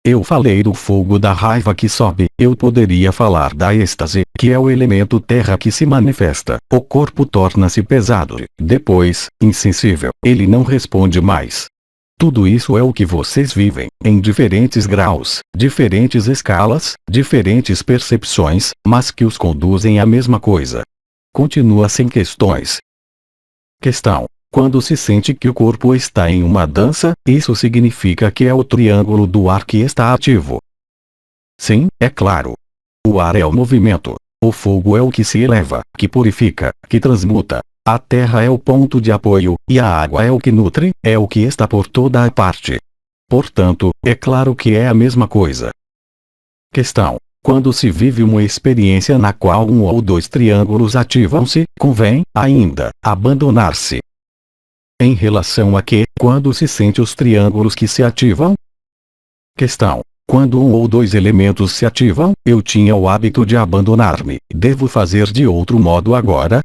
Eu falei do fogo da raiva que sobe, eu poderia falar da êxtase, que é o elemento terra que se manifesta, o corpo torna-se pesado, depois, insensível, ele não responde mais. Tudo isso é o que vocês vivem, em diferentes graus, diferentes escalas, diferentes percepções, mas que os conduzem à mesma coisa. Continua sem questões. Questão. Quando se sente que o corpo está em uma dança, isso significa que é o triângulo do ar que está ativo. Sim, é claro. O ar é o movimento. O fogo é o que se eleva, que purifica, que transmuta. A terra é o ponto de apoio, e a água é o que nutre, é o que está por toda a parte. Portanto, é claro que é a mesma coisa. Questão. Quando se vive uma experiência na qual um ou dois triângulos ativam-se, convém, ainda, abandonar-se. Em relação a que, quando se sente os triângulos que se ativam? Questão. Quando um ou dois elementos se ativam, eu tinha o hábito de abandonar-me. Devo fazer de outro modo agora?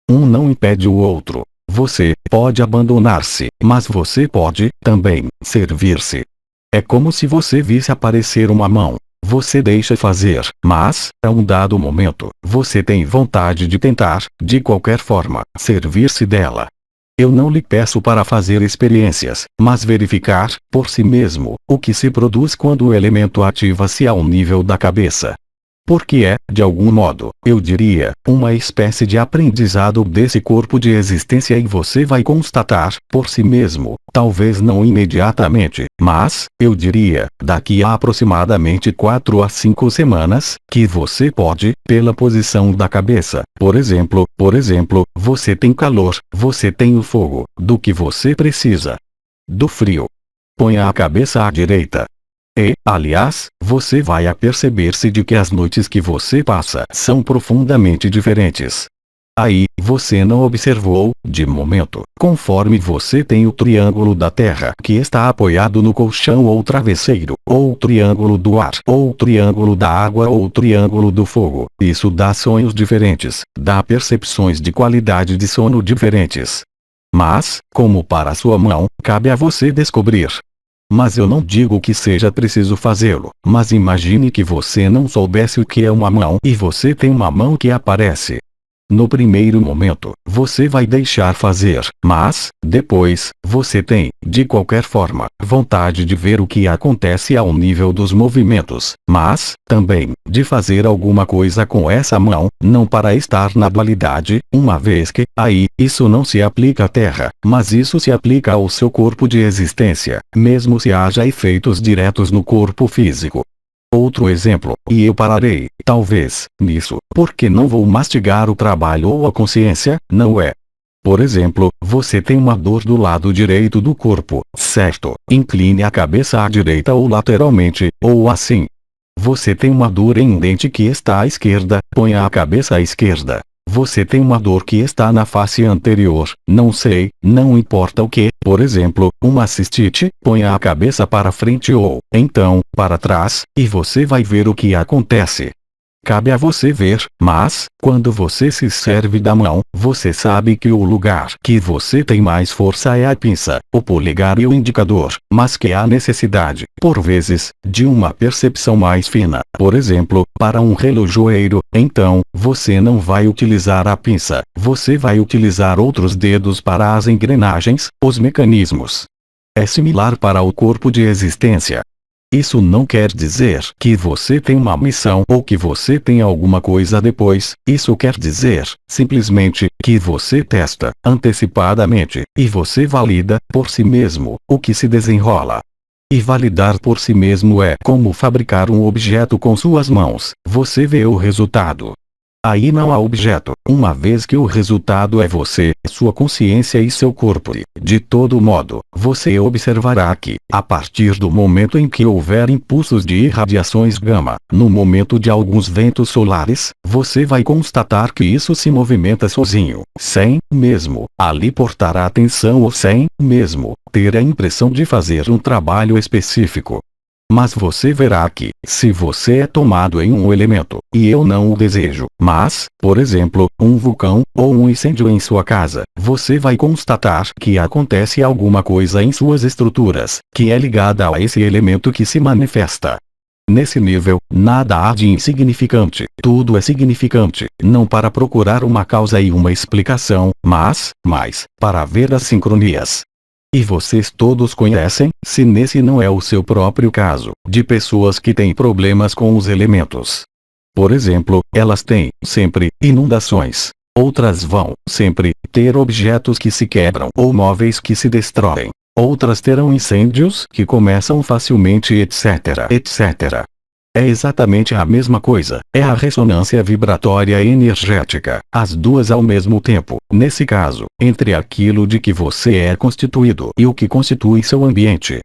Um não impede o outro. Você pode abandonar-se, mas você pode, também, servir-se. É como se você visse aparecer uma mão. Você deixa fazer, mas, a um dado momento, você tem vontade de tentar, de qualquer forma, servir-se dela. Eu não lhe peço para fazer experiências, mas verificar, por si mesmo, o que se produz quando o elemento ativa-se ao nível da cabeça. Porque é, de algum modo, eu diria, uma espécie de aprendizado desse corpo de existência e você vai constatar, por si mesmo, talvez não imediatamente, mas, eu diria, daqui a aproximadamente 4 a 5 semanas, que você pode, pela posição da cabeça, por exemplo, você tem calor, você tem o fogo, do que você precisa. Do frio. Ponha a cabeça à direita. E, aliás, você vai aperceber-se de que as noites que você passa são profundamente diferentes. Aí, você não observou, de momento, conforme você tem o triângulo da terra que está apoiado no colchão ou travesseiro, ou o triângulo do ar, ou o triângulo da água ou o triângulo do fogo. Isso dá sonhos diferentes, dá percepções de qualidade de sono diferentes. Mas, como para sua mão, cabe a você descobrir. mas eu não digo que seja preciso fazê-lo. Mas imagine que você não soubesse o que é uma mão e você tem uma mão que aparece. No primeiro momento, você vai deixar fazer, mas, depois, você tem, de qualquer forma, vontade de ver o que acontece ao nível dos movimentos, mas, também, de fazer alguma coisa com essa mão, não para estar na dualidade, uma vez que, aí, isso não se aplica à Terra, mas isso se aplica ao seu corpo de existência, mesmo se haja efeitos diretos no corpo físico. Outro exemplo, e eu pararei, talvez, nisso, porque não vou mastigar o trabalho ou a consciência, não é? Por exemplo, você tem uma dor do lado direito do corpo, certo? Incline a cabeça à direita ou lateralmente, ou assim. Você tem uma dor em um dente que está à esquerda, ponha a cabeça à esquerda. Você tem uma dor que está na face anterior, não sei, não importa o que, por exemplo, uma cistite, ponha a cabeça para frente ou, então, para trás, e você vai ver o que acontece. Cabe a você ver, mas, quando você se serve da mão, você sabe que o lugar que você tem mais força é a pinça, o polegar e o indicador, mas que há necessidade, por vezes, de uma percepção mais fina. Por exemplo, para um relojoeiro, então, você não vai utilizar a pinça, você vai utilizar outros dedos para as engrenagens, os mecanismos. É similar para o corpo de existência. Isso não quer dizer que você tem uma missão ou que você tem alguma coisa depois, isso quer dizer, simplesmente, que você testa, antecipadamente, e você valida, por si mesmo, o que se desenrola. E validar por si mesmo é como fabricar um objeto com suas mãos, você vê o resultado. Aí não há objeto, uma vez que o resultado é você, sua consciência e seu corpo e, de todo modo, você observará que, a partir do momento em que houver impulsos de irradiações gama, no momento de alguns ventos solares, você vai constatar que isso se movimenta sozinho, sem, mesmo, ali portar a atenção ou sem, mesmo, ter a impressão de fazer um trabalho específico. Mas você verá que, se você é tomado em um elemento, e eu não o desejo, mas, por exemplo, um vulcão, ou um incêndio em sua casa, você vai constatar que acontece alguma coisa em suas estruturas, que é ligada a esse elemento que se manifesta. Nesse nível, nada há de insignificante, tudo é significante, não para procurar uma causa e uma explicação, mas, para ver as sincronias. E vocês todos conhecem, se nesse não é o seu próprio caso, de pessoas que têm problemas com os elementos. Por exemplo, elas têm, sempre, inundações. Outras vão, sempre, ter objetos que se quebram ou móveis que se destroem. Outras terão incêndios que começam facilmente, etc, etc. É exatamente a mesma coisa, é a ressonância vibratória energética, as duas ao mesmo tempo, nesse caso, entre aquilo de que você é constituído e o que constitui seu ambiente.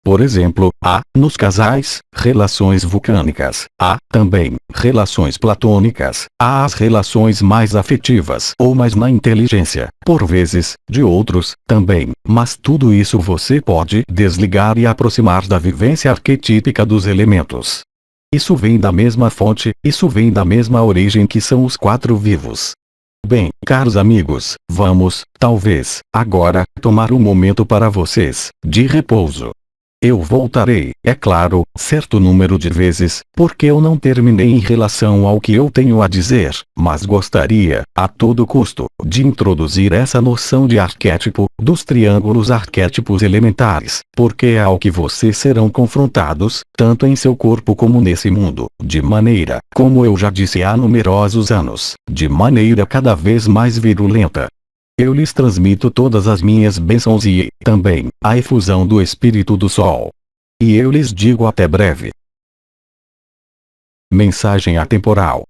Por exemplo, há, nos casais, relações vulcânicas, há, também, relações platônicas, há as relações mais afetivas ou mais na inteligência, por vezes, de outros, também, mas tudo isso você pode desligar e aproximar da vivência arquetípica dos elementos. Isso vem da mesma fonte, isso vem da mesma origem que são os quatro vivos. Bem, caros amigos, vamos, talvez, agora, tomar um momento para vocês, de repouso. Eu voltarei, é claro, certo número de vezes, porque eu não terminei em relação ao que eu tenho a dizer, mas gostaria, a todo custo, de introduzir essa noção de arquétipo, dos triângulos arquétipos elementares, porque é ao que vocês serão confrontados, tanto em seu corpo como nesse mundo, de maneira, como eu já disse há numerosos anos, de maneira cada vez mais virulenta. Eu lhes transmito todas as minhas bênçãos e, também, a efusão do Espírito do Sol. E eu lhes digo até breve. Mensagem atemporal.